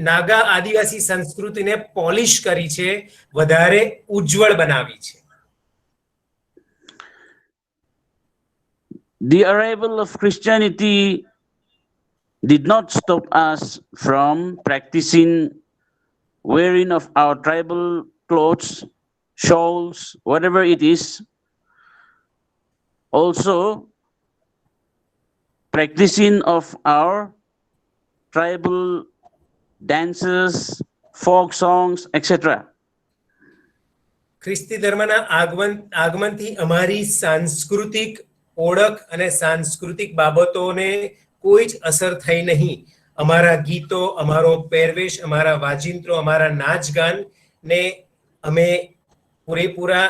નાગા આદિવાસી સંસ્કૃતિને પોલિશ કરી છે, વધારે ઉજ્જવળ બનાવી છે. The arrival of Christianity did not stop us from practicing wearing of our tribal clothes, shawls, whatever it is. Also, practicing of our tribal dances, folk songs, etc. ખ્રિસ્તી ધર્મના આગમનથી અમારી સાંસ્કૃતિક ઓળખ અને સાંસ્કૃતિક બાબતોને કોઈ જ અસર થઈ નહીં. અમારા ગીતો, અમારો પહેરવેશ, અમારા વાજિંત્રો, અમારા નાચગાન ને અમે પૂરેપૂરા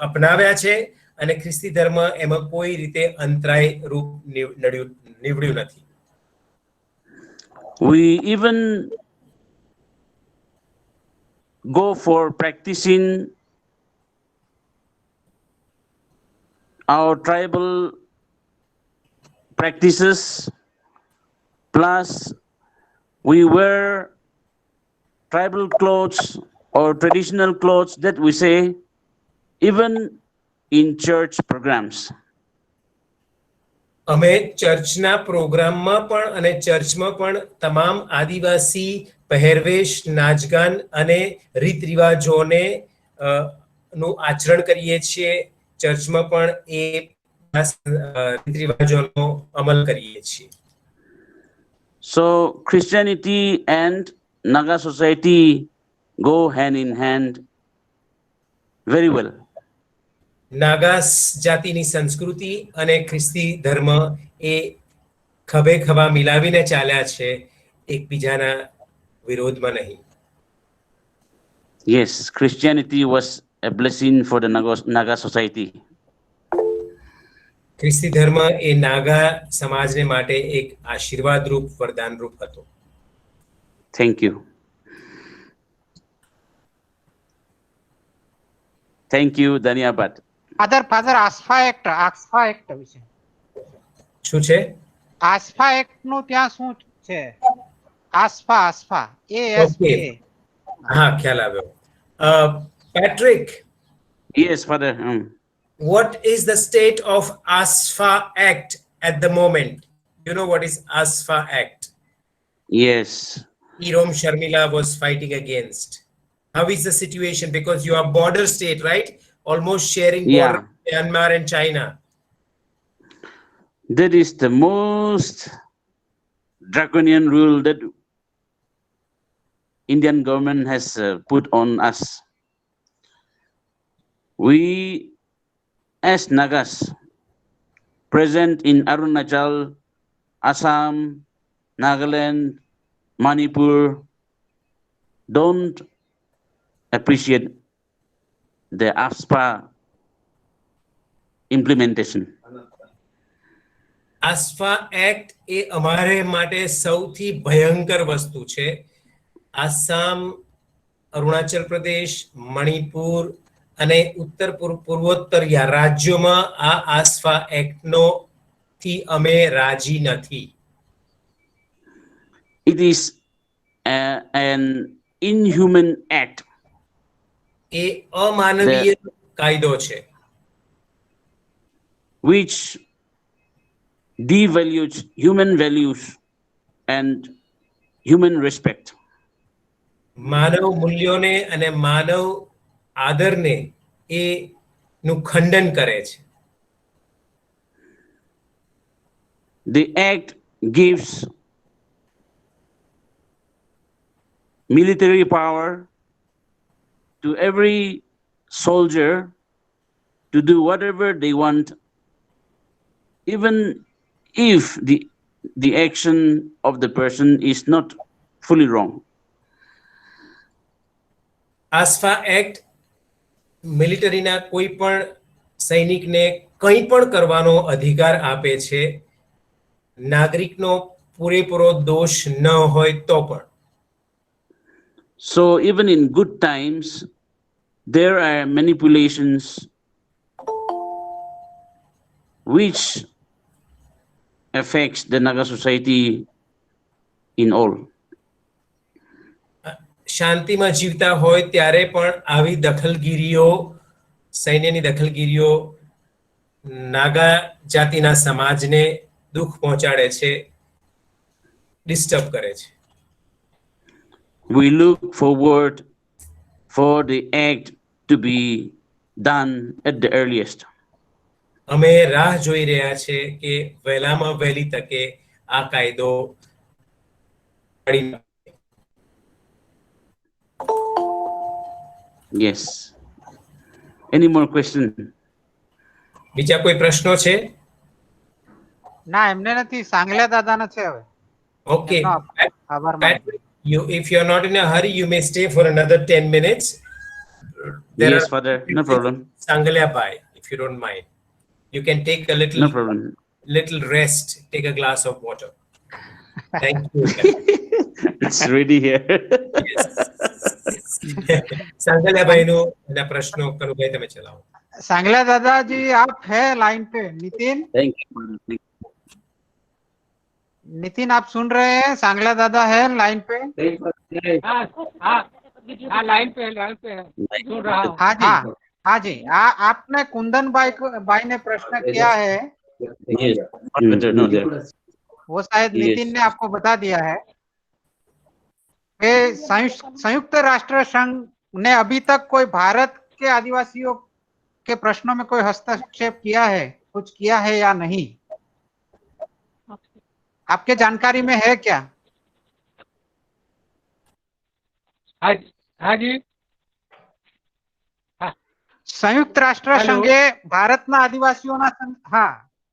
અપનાવ્યા છે અને ખ્રિસ્તી ધર્મ એમાં કોઈ રીતે અંતરાય રૂપ નીવડ્યું નથી. We even go for practicing our tribal practices, plus we wear tribal clothes or traditional clothes that we say even in church programs. અમે ચર્ચના પ્રોગ્રામમાં પણ અને ચર્ચમાં પણ તમામ આદિવાસી પહેરવેશ, નાચગાન અને રીત રિવાજોને નું આચરણ કરીએ છીએ. ચર્ચમાં પણ એ રીત રિવાજોનો અમલ કરીએ છીએ. So Christianity and Naga society go hand in hand very well. નાગાસ જાતિની સંસ્કૃતિ અને ખ્રિસ્તી ધર્મ એ ખભે ખભા મિલાવીને ચાલ્યા છે, એકબીજાના વિરોધમાં નહીં. Yes, Christianity was a blessing for the Naga society. ખ્રિસ્તી ધર્મ એ નાગા સમાજને માટે એક આશીર્વાદ રૂપ, વરદાન રૂપ હતો. Thank you. Thank you, Dhanyabad. Father આસ્ફા એક્ટ વિશે શું છે? આસ્ફા એક્ટ નું ત્યાં શું છે? આસ્ફા ASPA. હા, ખ્યાલ આવ્યો. Patrick. Yes, Father. What is the state of ASFA Act at the moment? You know what is ASFA Act? Yes. Irom Sharmila was fighting against. How is the situation? Because you are border state, right? Almost sharing border with Myanmar and China. That is the most draconian rule that Indian government has put on us. We, as Nagas, present in Arunachal, Assam, Nagaland, Manipur, don't appreciate the ASPA implementation. ASFA Act એ અમારે માટે સૌથી ભયંકર વસ્તુ છે. આસામ, અરુણાચલ પ્રદેશ, મણિપુર અને ઉત્તર પૂર્વોત્તર રાજ્યોમાં આ ASFA એક્ટનો થી અમે રાજી નથી. It is an inhuman act. એ અમાનવીય કાયદો છે. Which devalues human values and human respect. માનવ મૂલ્યોને અને માનવ આદરને એ નું ખંડન કરે છે. The act gives military power to every soldier to do whatever they want, even if the action of the person is not fully wrong. ASFA Act મિલિટરીના કોઈ પણ સૈનિકને કંઈ પણ કરવાનો અધિકાર આપે છે, નાગરિકનો પૂરેપૂરો દોષ ન હોય તો પણ. So even in good times, there are manipulations which affects the Naga society in all. શાંતિમાં જીવતા હોય ત્યારે પણ આવી દખલગીરીઓ, સૈન્યની દખલગીરીઓ નાગા જાતિના સમાજને દુઃખ પહોંચાડે છે. ડિસ્ટર્બ કરે છે. We look forward for the act to be done at the earliest. અમે રાહ જોઈ રહ્યા છે કે વહેલામાં વહેલી તકે આ કાયદો પાડી. Yes. Any more question? બીજા કોઈ પ્રશ્નો છે? ના એમને નથી, સાંગલા દાદાને છે હવે. Okay. એમનો આભાર માનું. Patrick, if you're not in a hurry, you may stay for another 10 minutes. Yes, Father. No problem. Sangalya Bhai, if you don't mind. You can take a No problem. little rest, take a glass of water. Thank you. It's ready here. Sangalya Bhai નો એના પ્રશ્નો કનુભાઈ તમે ચલાવો. सांगला दादा जी आप है line पे? Nitin, Thank you. Nitin आप सुन रहे हैं? सांगला दादा है लाइन पे? हाँ लाइन पे है, सुन रहा हूँ। हाँ जी, हाँ जी। आपने कुंदन भाई ने प्रश्न किया है, Yes. Better know that. वो शायद Yes. नितिन ने आपको बता दिया है कि संयुक्त राष्ट्र संघ ने अभी तक कोई भारत के आदिवासियों के प्रश्नों में कोई हस्तक्षेप किया है, कुछ किया है या नहीं? आपके जानकारी में है क्या? हाँ जी। સંયુક્ત રાષ્ટ્ર સંઘે ભારતના આદિવાસીઓના હા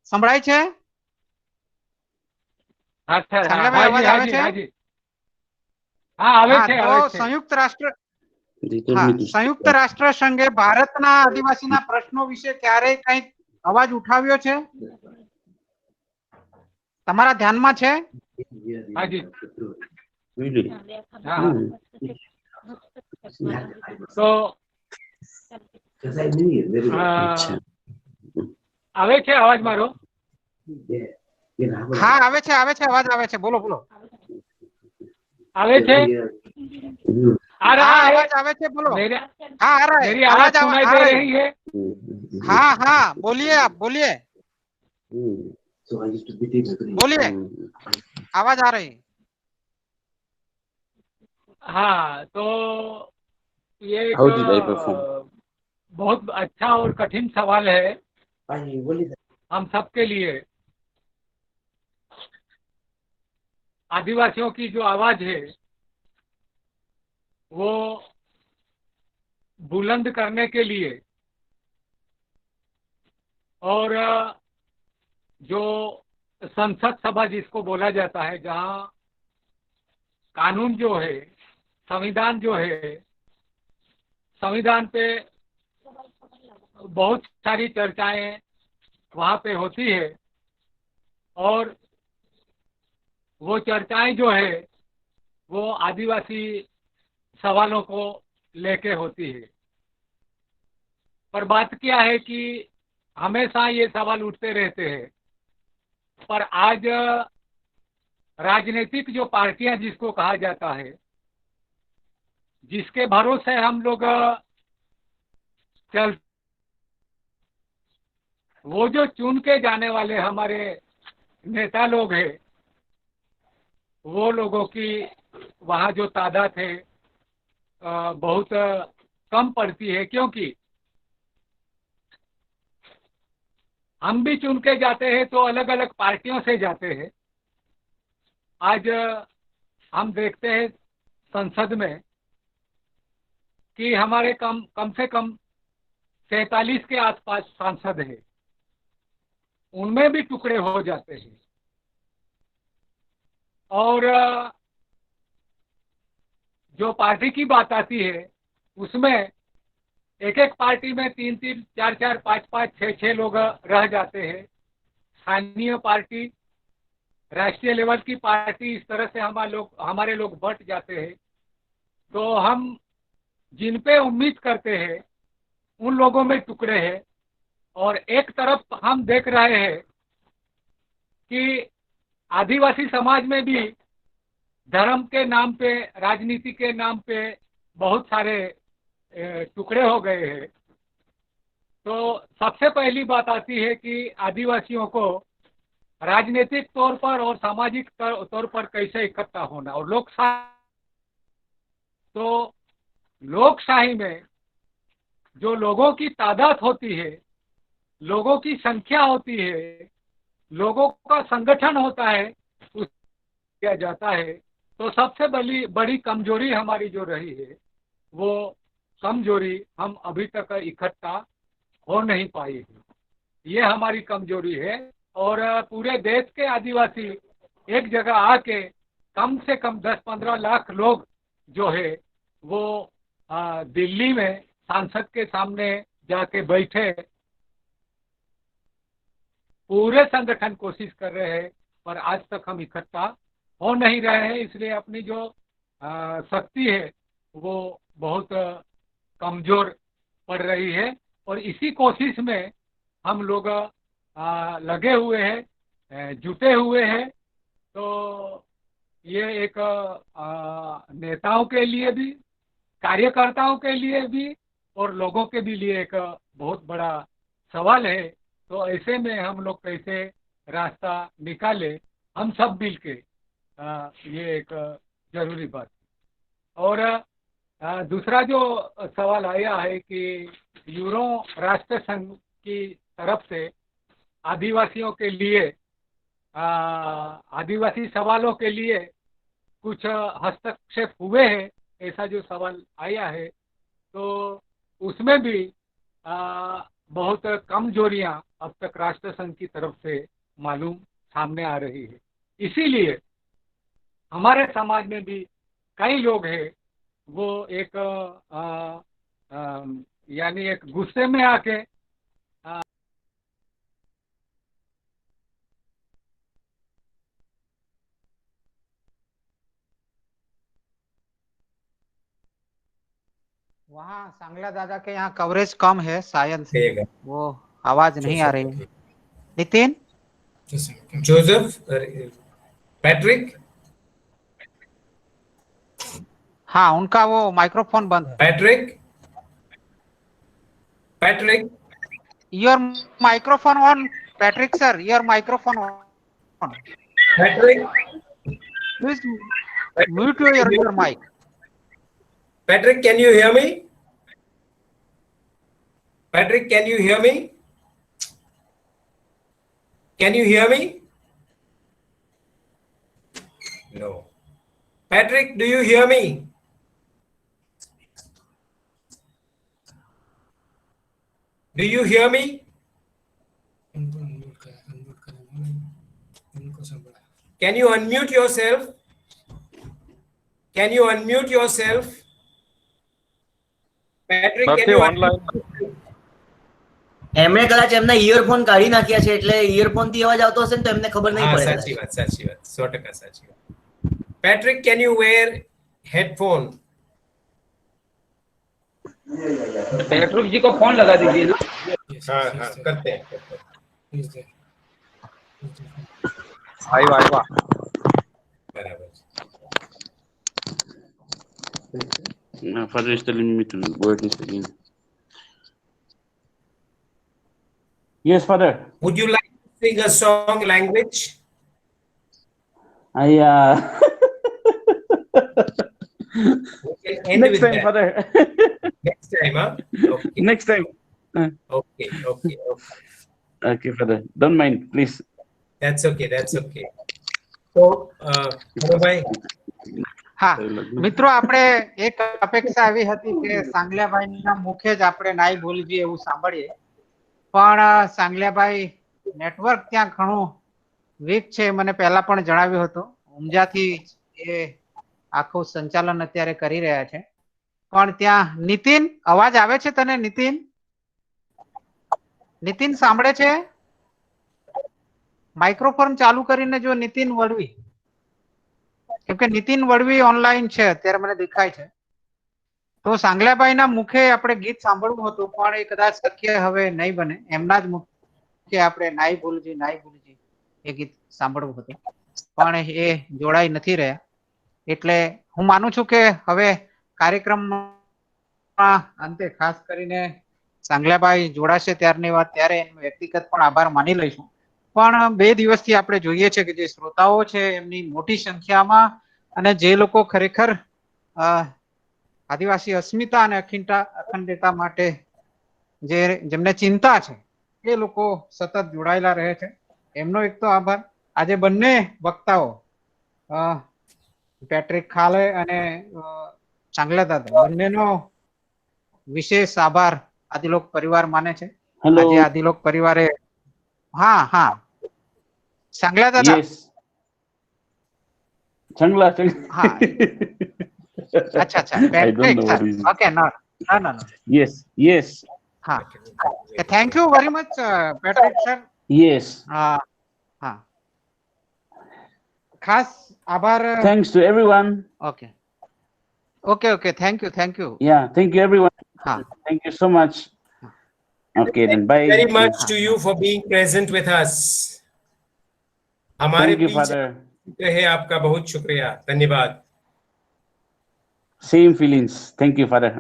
સંભળાય છે? સાંગલાભાઈ અવાજ આવે છે? હા આવે છે, તો આવે છે। સંયુક્ત રાષ્ટ્ર સંઘે ભારતના આદિવાસીના પ્રશ્નો વિશે ક્યારેય કઈ અવાજ ઉઠાવ્યો છે? તમારા ધ્યાનમાં છે? हाँ जी। Really? हाँ तो આવે છે અવાજ મારો? હા આવે છે, અવાજ આવે છે, બોલો બોલો। આવે છે? आ रहा है? आवाज आवे छे, बोलो। हाँ आ रहा है, मेरी आवाज सुनाई दे रही है? हाँ हाँ बोलिए, आप बोलिए, बोलिए, आवाज आ रही। हाँ तो ये एक How did I perform? बहुत अच्छा और कठिन सवाल है हम सबके लिए। आदिवासियों की जो आवाज है वो बुलंद करने के लिए और जो संसद सभा जिसको बोला जाता है, जहाँ कानून जो है, संविधान जो है, संविधान पे बहुत सारी चर्चाएं वहाँ पे होती है और वो चर्चाएं जो है वो आदिवासी सवालों को लेके होती है। पर बात क्या है कि हमेशा ये सवाल उठते रहते हैं, पर आज राजनीतिक जो पार्टियां जिसको कहा जाता है, जिसके भरोसे हम लोग चल, वो जो चुन के जाने वाले हमारे नेता लोग हैं, वो लोगों की वहाँ जो तादाद है बहुत कम पड़ती है, क्योंकि हम भी चुन के जाते हैं तो अलग अलग पार्टियों से जाते हैं। आज हम देखते हैं संसद में कि हमारे कम से कम 47 के आसपास सांसद है, उनमें भी टुकड़े हो जाते हैं। और जो पार्टी की बात आती है उसमें एक एक पार्टी में 3-3, 4-4, 5-5, 6-6 लोग रह जाते हैं। स्थानीय पार्टी, राष्ट्रीय लेवल की पार्टी, इस तरह से हमारे लोग बट जाते हैं। तो हम जिन पे उम्मीद करते हैं उन लोगों में टुकड़े हैं। और एक तरफ हम देख रहे हैं कि आदिवासी समाज में भी धर्म के नाम पे, राजनीति के नाम पे बहुत सारे टुकड़े हो गए हैं। तो सबसे पहली बात आती है कि आदिवासियों को राजनीतिक तौर पर और सामाजिक तौर पर कैसे इकट्ठा होना। और लोकशाही में जो लोगों की तादाद होती है, लोगों की संख्या होती है, लोगों का संगठन होता है, उस किया जाता है। तो सबसे बड़ी कमजोरी हमारी जो रही है, वो कमजोरी हम अभी तक इकट्ठा हो नहीं पाई है। ये हमारी कमजोरी है। और पूरे देश के आदिवासी एक जगह आके कम से कम 10-15 लाख लोग जो है वो दिल्ली में सांसद के सामने जाके बैठे, पूरे संगठन कोशिश कर रहे हैं, पर आज तक हम इकट्ठा हो नहीं रहे हैं। इसलिए अपनी जो शक्ति है वो बहुत कमजोर पड़ रही है। और इसी कोशिश में हम लोग लगे हुए हैं, जुटे हुए हैं। तो ये एक नेताओं के लिए भी, कार्यकर्ताओं के लिए भी और लोगों के भी लिए एक बहुत बड़ा सवाल है। तो ऐसे में हम लोग कैसे रास्ता निकाले, हम सब मिल के, ये एक जरूरी बात है। और दूसरा जो सवाल आया है कि यूरो राष्ट्र संघ की तरफ से आदिवासियों के लिए, आदिवासी सवालों के लिए कुछ हस्तक्षेप हुए हैं, ऐसा जो सवाल आया है, तो उसमें भी बहुत कमजोरियां अब तक राष्ट्र संघ की तरफ से मालूम सामने आ रही है। इसीलिए हमारे समाज में भी कई लोग हैं वो एक यानी एक गुस्से में आके वहाँ सांगला दादा के यहाँ कवरेज कम है शायद से, वो आवाज नहीं आ रही है। नितिन, जोसेफ, पैट्रिक, हाँ उनका वो माइक्रोफोन बंद है। Patrick, your microphone on, Patrick sir, your microphone on. Patrick, please mute your mic. Patrick, can you hear me? Patrick, can you hear me? Can you hear me? No. Patrick, do you hear me? Do you hear me? Can you unmute yourself? Can you unmute yourself? Patrick, can you unmute? એમણે કદાચ એમના earphone કાઢી નાખ્યા છે એટલે earphone થી અવાજ આવતો હશે ને તો એમને ખબર નહીં પડે. સાચી વાત 100% સાચી વાત. Patrick, can you wear headphone? Patrick ji को फोन लगा दीजिए ना. हाँ करते हैं. आइवा बराबर. Father is telling me to word this again. Yes, Father. Would you like to sing a song language? Next time, Father. Next time, huh? Okay. Next time. Okay. Okay, Father. Don't mind, please. That's okay. So, ભાઈ. હા મિત્રો, આપણે એક અપેક્ષા એવી હતી કે સાંગલિયાભાઈના મુખે જ આપણે નાઈ બોલજી એવું સાંભળીએ, પણ સાંગલિયાભાઈ નેટવર્ક ત્યાં ઘણું વીક છે, મને પહેલા પણ જણાવ્યું હતું. ઊંઝાથી એ આખું સંચાલન અત્યારે કરી રહ્યા છે. પણ ત્યાં નીતિન, અવાજ આવે છે તને? નીતિન સાંભળે છે? માઇક્રોફોન ચાલુ કરીને જો નીતિન વડવી, કેમ કે નીતિન વડવી ઓનલાઈન છે અત્યારે મને દેખાય છે. તો સાંગલાભાઈના મુખે આપણે ગીત સાંભળવું હતું, પણ એ કદાચ શક્ય હવે નહીં બને. એમના જ મુખે આપણે નાઈ ભૂલજી એ ગીત સાંભળવું હતું, પણ એ જોડાઈ નથી રહ્યા. એટલે હું માનું છું કે હવે કાર્યક્રમમાં અંતે ખાસ કરીને સાંગલાભાઈ જોડાશે ત્યારની વાત, ત્યારે વ્યક્તિગત પણ આભાર માની લઈશું. પણ 2 દિવસથી આપણે જોઈએ છે કે જે શ્રોતાઓ છે એમની મોટી સંખ્યામાં અને જે લોકો ખરેખર આદિવાસી અસ્મિતા અને અખંડતા માટે જેમને ચિંતા છે એ લોકો સતત જોડાયેલા રહે છે. એમનો એક તો આભાર. આજે બંને વક્તાઓ પેટ્રિક ખાલે અને ચાંગલા દાદા બંનેનો વિશેષ આભાર આદિલોક પરિવાર માને છે. Hello. આજે આદિલોક પરિવારે હા ચાંગલા દાદા Yes. Changla. હા અચ્છા I don't Patrick know what is it. Okay no. Yes. Yes. હા thank you very much Patrick sir. Yes. હા ખાસ આભાર. Thanks to everyone. Okay. Thank you. Yeah, thank you everyone. हाँ. Thank you so much. Okay, then bye. Very much to you for being present with us. हमारे Thank you, beach Father. रहे आपका बहुत शुक्रिया. धन्यवाद. Same feelings. Thank you, Father.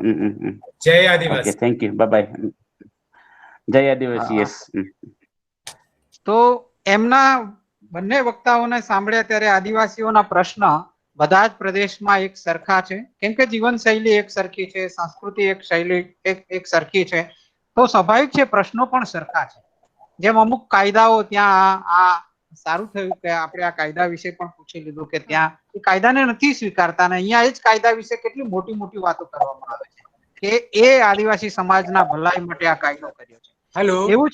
जय आदिवासी. Okay, thank you. Bye bye. જય આદિવાસી. Yes. તો એમના બંને વક્તાઓને સાંભળ્યા ત્યારે આદિવાસીઓના પ્રશ્ન બધા જ પ્રદેશમાં એક સરખા છે, કેમ કે જીવનશૈલી એક સરખી છે, સંસ્કૃતિ એક શૈલી એક સરખી છે, તો સ્વાભાવિક છે પ્રશ્નો પણ સરખા છે. જેમ અમુક કાયદાઓ ત્યાં સારું થયું કે આપણે આ કાયદા વિશે પણ પૂછી લીધું કે ત્યાં એ કાયદાને નથી સ્વીકારતા અને અહીંયા એ જ કાયદા વિશે કેટલી મોટી મોટી વાતો કરવામાં આવે છે કે એ આદિવાસી સમાજના ભલાઈ માટે આ કાયદો કર્યો છે. हेलो. એવું જ.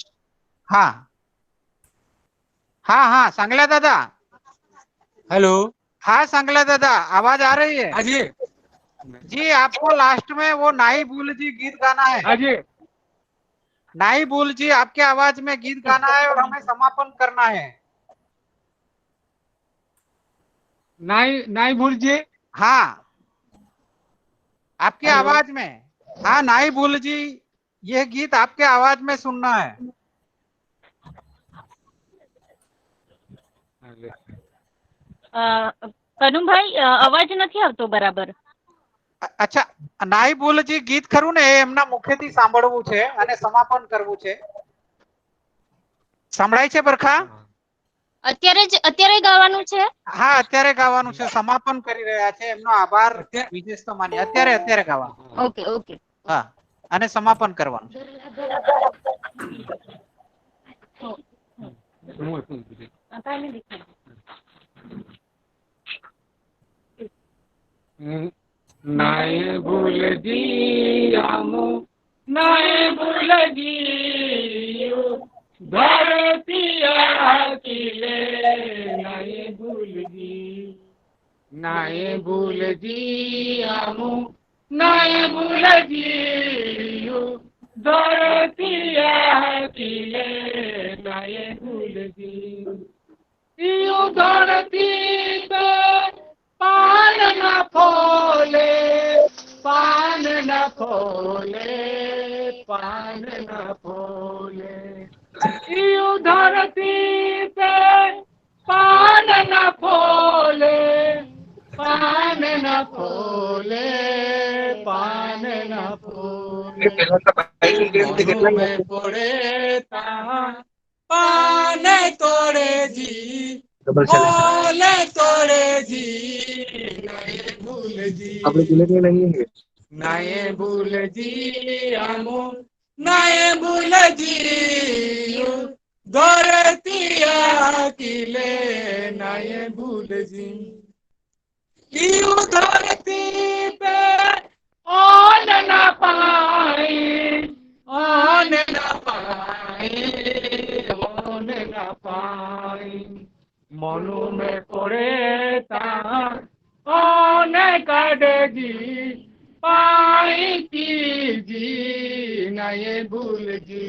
हाँ सांगला दादा. हेलो. हाँ सांगला दादा, आवाज आ रही है? हाँ जी. जी आपको लास्ट में वो नाई भूल जी गीत गाना है. हाँ जी. नाई भूल जी आपके आवाज में गीत गाना है और हमें समापन करना है. नाई भूल जी. हाँ आपकी आवाज में. हाँ नाई भूल जी, ये गीत आपके आवाज में सुनना है. કનુભાઈ અવાજ નથી આવતો બરાબર. અચ્છા નાઈ ભૂલ જી ગીત ખરું ને એ એમના મુખેથી સાંભળવું છે અને સમાપન કરવું છે. સંભળાય છે બરખા? અત્યારે ગાવાનું છે? હા અત્યારે ગાવાનું છે, સમાપન કરી રહ્યા છે. એમનો આભાર વિશેષ તો માની અત્યારે ગાવાનું. ઓકે. હા અને સમાપન કરવાનું. नाय भूल जी आमो नाय भूल जी धरतिया किले नाय भूल जी आमो नाय भूल जी धरतिया किले नाय भूल जी यू धरती पे पान न फोले पान न फोले पान न फोले यू धरती पे पान न फोले पान न फोले पान न फोले मनु में पड़े ता पान तोड़े जी बोले तोड़े जी नए भूल जी नए भूल जी आमो नए भूल जी धरतिया किले नए भूल जी यू धरती पे ओन न पाई ओन न पाई ओन न पाई मनु में पड़े ता ओने काटे जी पाई की जी नए भूल जी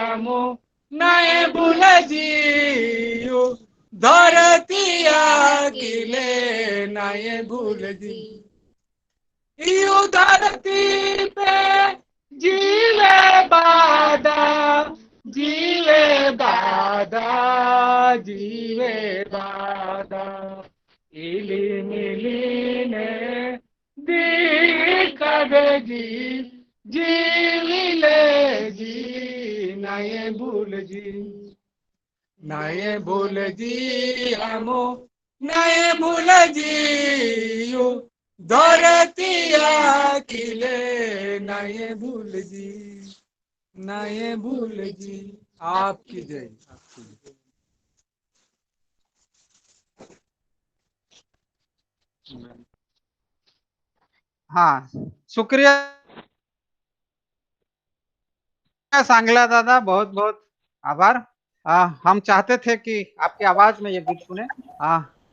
आमो नए भूल जी धरतिया किले नए भूल जी यू धरती पे जीवे बादा जीवे बादा इली मिली ने दी कबे जी જીવી લેજી નાયે ભૂલજી નાયે ભૂલજી આમો નાયે ભૂલજી યુ ધરતી આખીલે નાયે ભૂલજી નાયે ભૂલજી आपकी जय आपकी जय। हाँ शुक्रिया सांगला दादा, बहुत बहुत आभार। हम चाहते थे कि आपकी आवाज में ये गीत सुने।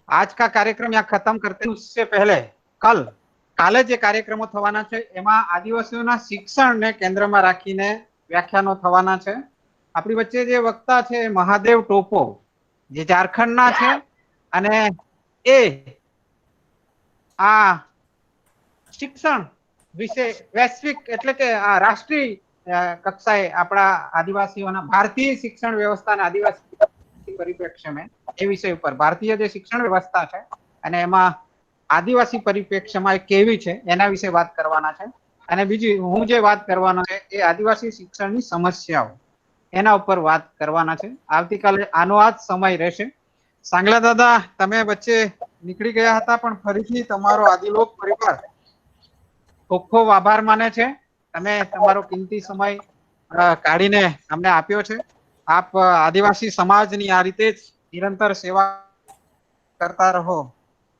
आज का कार्यक्रम यहाँ खत्म करते हैं उससे पहले काले जे कार्यक्रमो थवाना छे एमां आदिवासीओना शिक्षणने केंद्रमा राखीने व्याख्यानो थवाना छे। આપણી વચ્ચે જે વક્તા છે મહાદેવ ટોપો જે ઝારખંડના છે અને એ આ શિક્ષણ વિશે વૈશ્વિક એટલે કે આ રાષ્ટ્રીય કક્ષાએ આપણા આદિવાસીઓના ભારતીય शिक्षण व्यवस्था અને આદિવાસી પરિપ્રેક્ષ્યમાં એ વિષય ઉપર ભારતીય જે શિક્ષણ વ્યવસ્થા છે અને એમાં આદિવાસી પરિપ્રેક્ષ્યમાં એ કેવી છે એના વિશે વાત કરવાના છે। અને બીજી હું જે વાત કરવાનો છે એ આદિવાસી શિક્ષણની સમસ્યાઓ એના ઉપર વાત કરવાના છે। આવતીકાલે આનો આ જ સમય રહેશે। सांगला दादा તમે વચ્ચે નીકળી ગયા હતા પણ ફરીથી તમારો આદિલોક પરિવાર ખૂબ ખૂબ આભાર માને છે। તમે તમારો કિંમતી સમય કાઢીને અમને આપ્યો છે। આપ આદિવાસી સમાજની આ રીતે જ નિરંતર સેવા કરતા રહો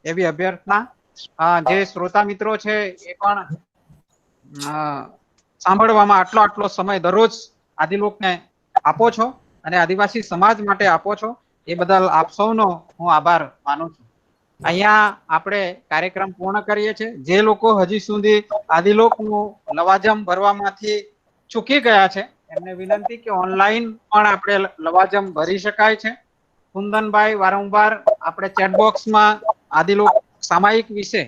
એવી અભ્યર્થના। જે શ્રોતા મિત્રો છે એ પણ સાંભળવામાં આટલો સમય દરરોજ આદિલોકને આપો છો અને આદિવાસી સમાજ માટે આપો છો એ બદલ આપ સૌનો હું આભાર માનું છું। અહીંયા આપણે કાર્યક્રમ પૂર્ણ કરીએ છીએ। જે લોકો હજી સુધી આદિલોકનું લવાજમ ભરવામાંથી ચૂકી ગયા છે એમને વિનંતી કે ઓનલાઈન પણ આપણે લવાજમ ભરી શકાય છે। કુંદનભાઈ વારંવાર આપણે ચેટ બોક્સમાં આદિલોક સામાયિક વિશે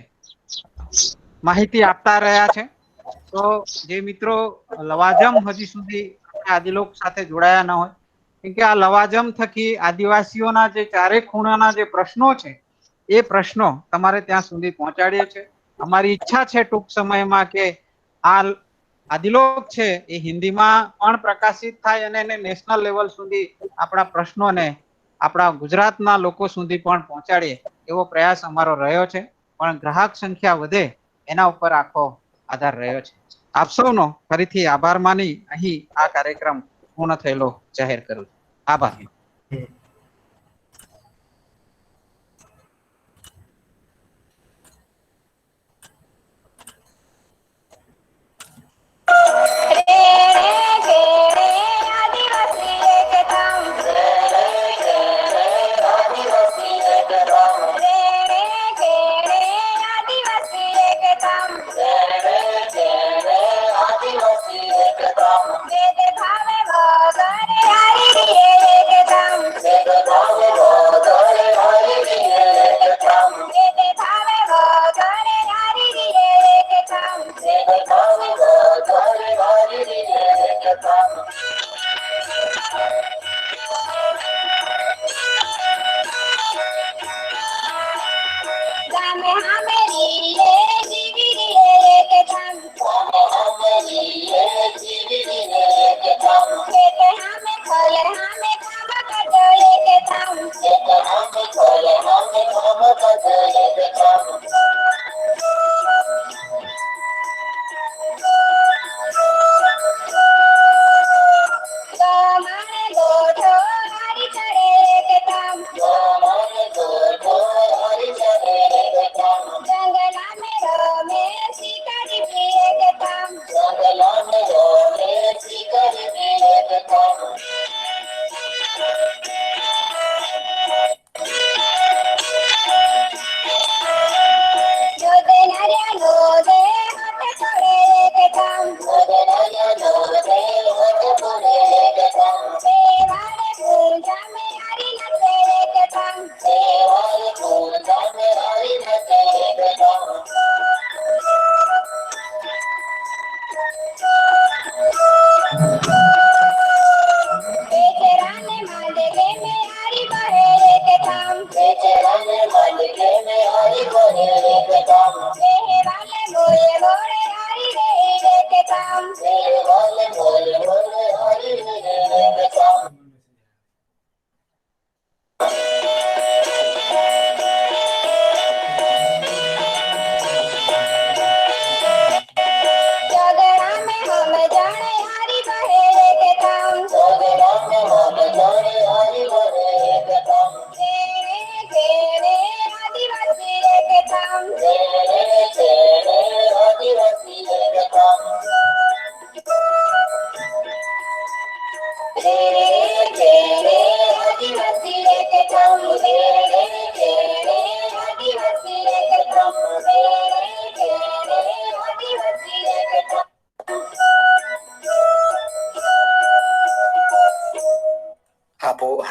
માહિતી આપતા રહ્યા છે। તો જે મિત્રો લવાજમ હજી સુધી આદિલોક સાથે જોડાયા ન હોય કેમ કે આ લવાજમ થકી આદિવાસીઓના જે ચારે ખૂણાના જે પ્રશ્નો છે એ પ્રશ્નો તમારે ત્યાં સુધી પહોંચાડીએ છે। અમારી ઈચ્છા છે ટૂંક સમયમાં કે આ આદિલોક છે એ હિન્દીમાં પણ પ્રકાશિત થાય અને એને નેશનલ લેવલ સુધી આપણા પ્રશ્નોને આપણા ગુજરાતના લોકો સુધી પણ પહોંચાડીએ એવો પ્રયાસ અમારો રહ્યો છે। પણ ગ્રાહક સંખ્યા વધે એના ઉપર આખો આધાર રહ્યો છે। આપ સૌનો ફરીથી આભાર માની અહીં આ કાર્યક્રમ પૂર્ણ થયેલો જાહેર કરું છું। આભાર। આદિવાસી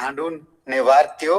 હાંડું ને વાર્ત્યો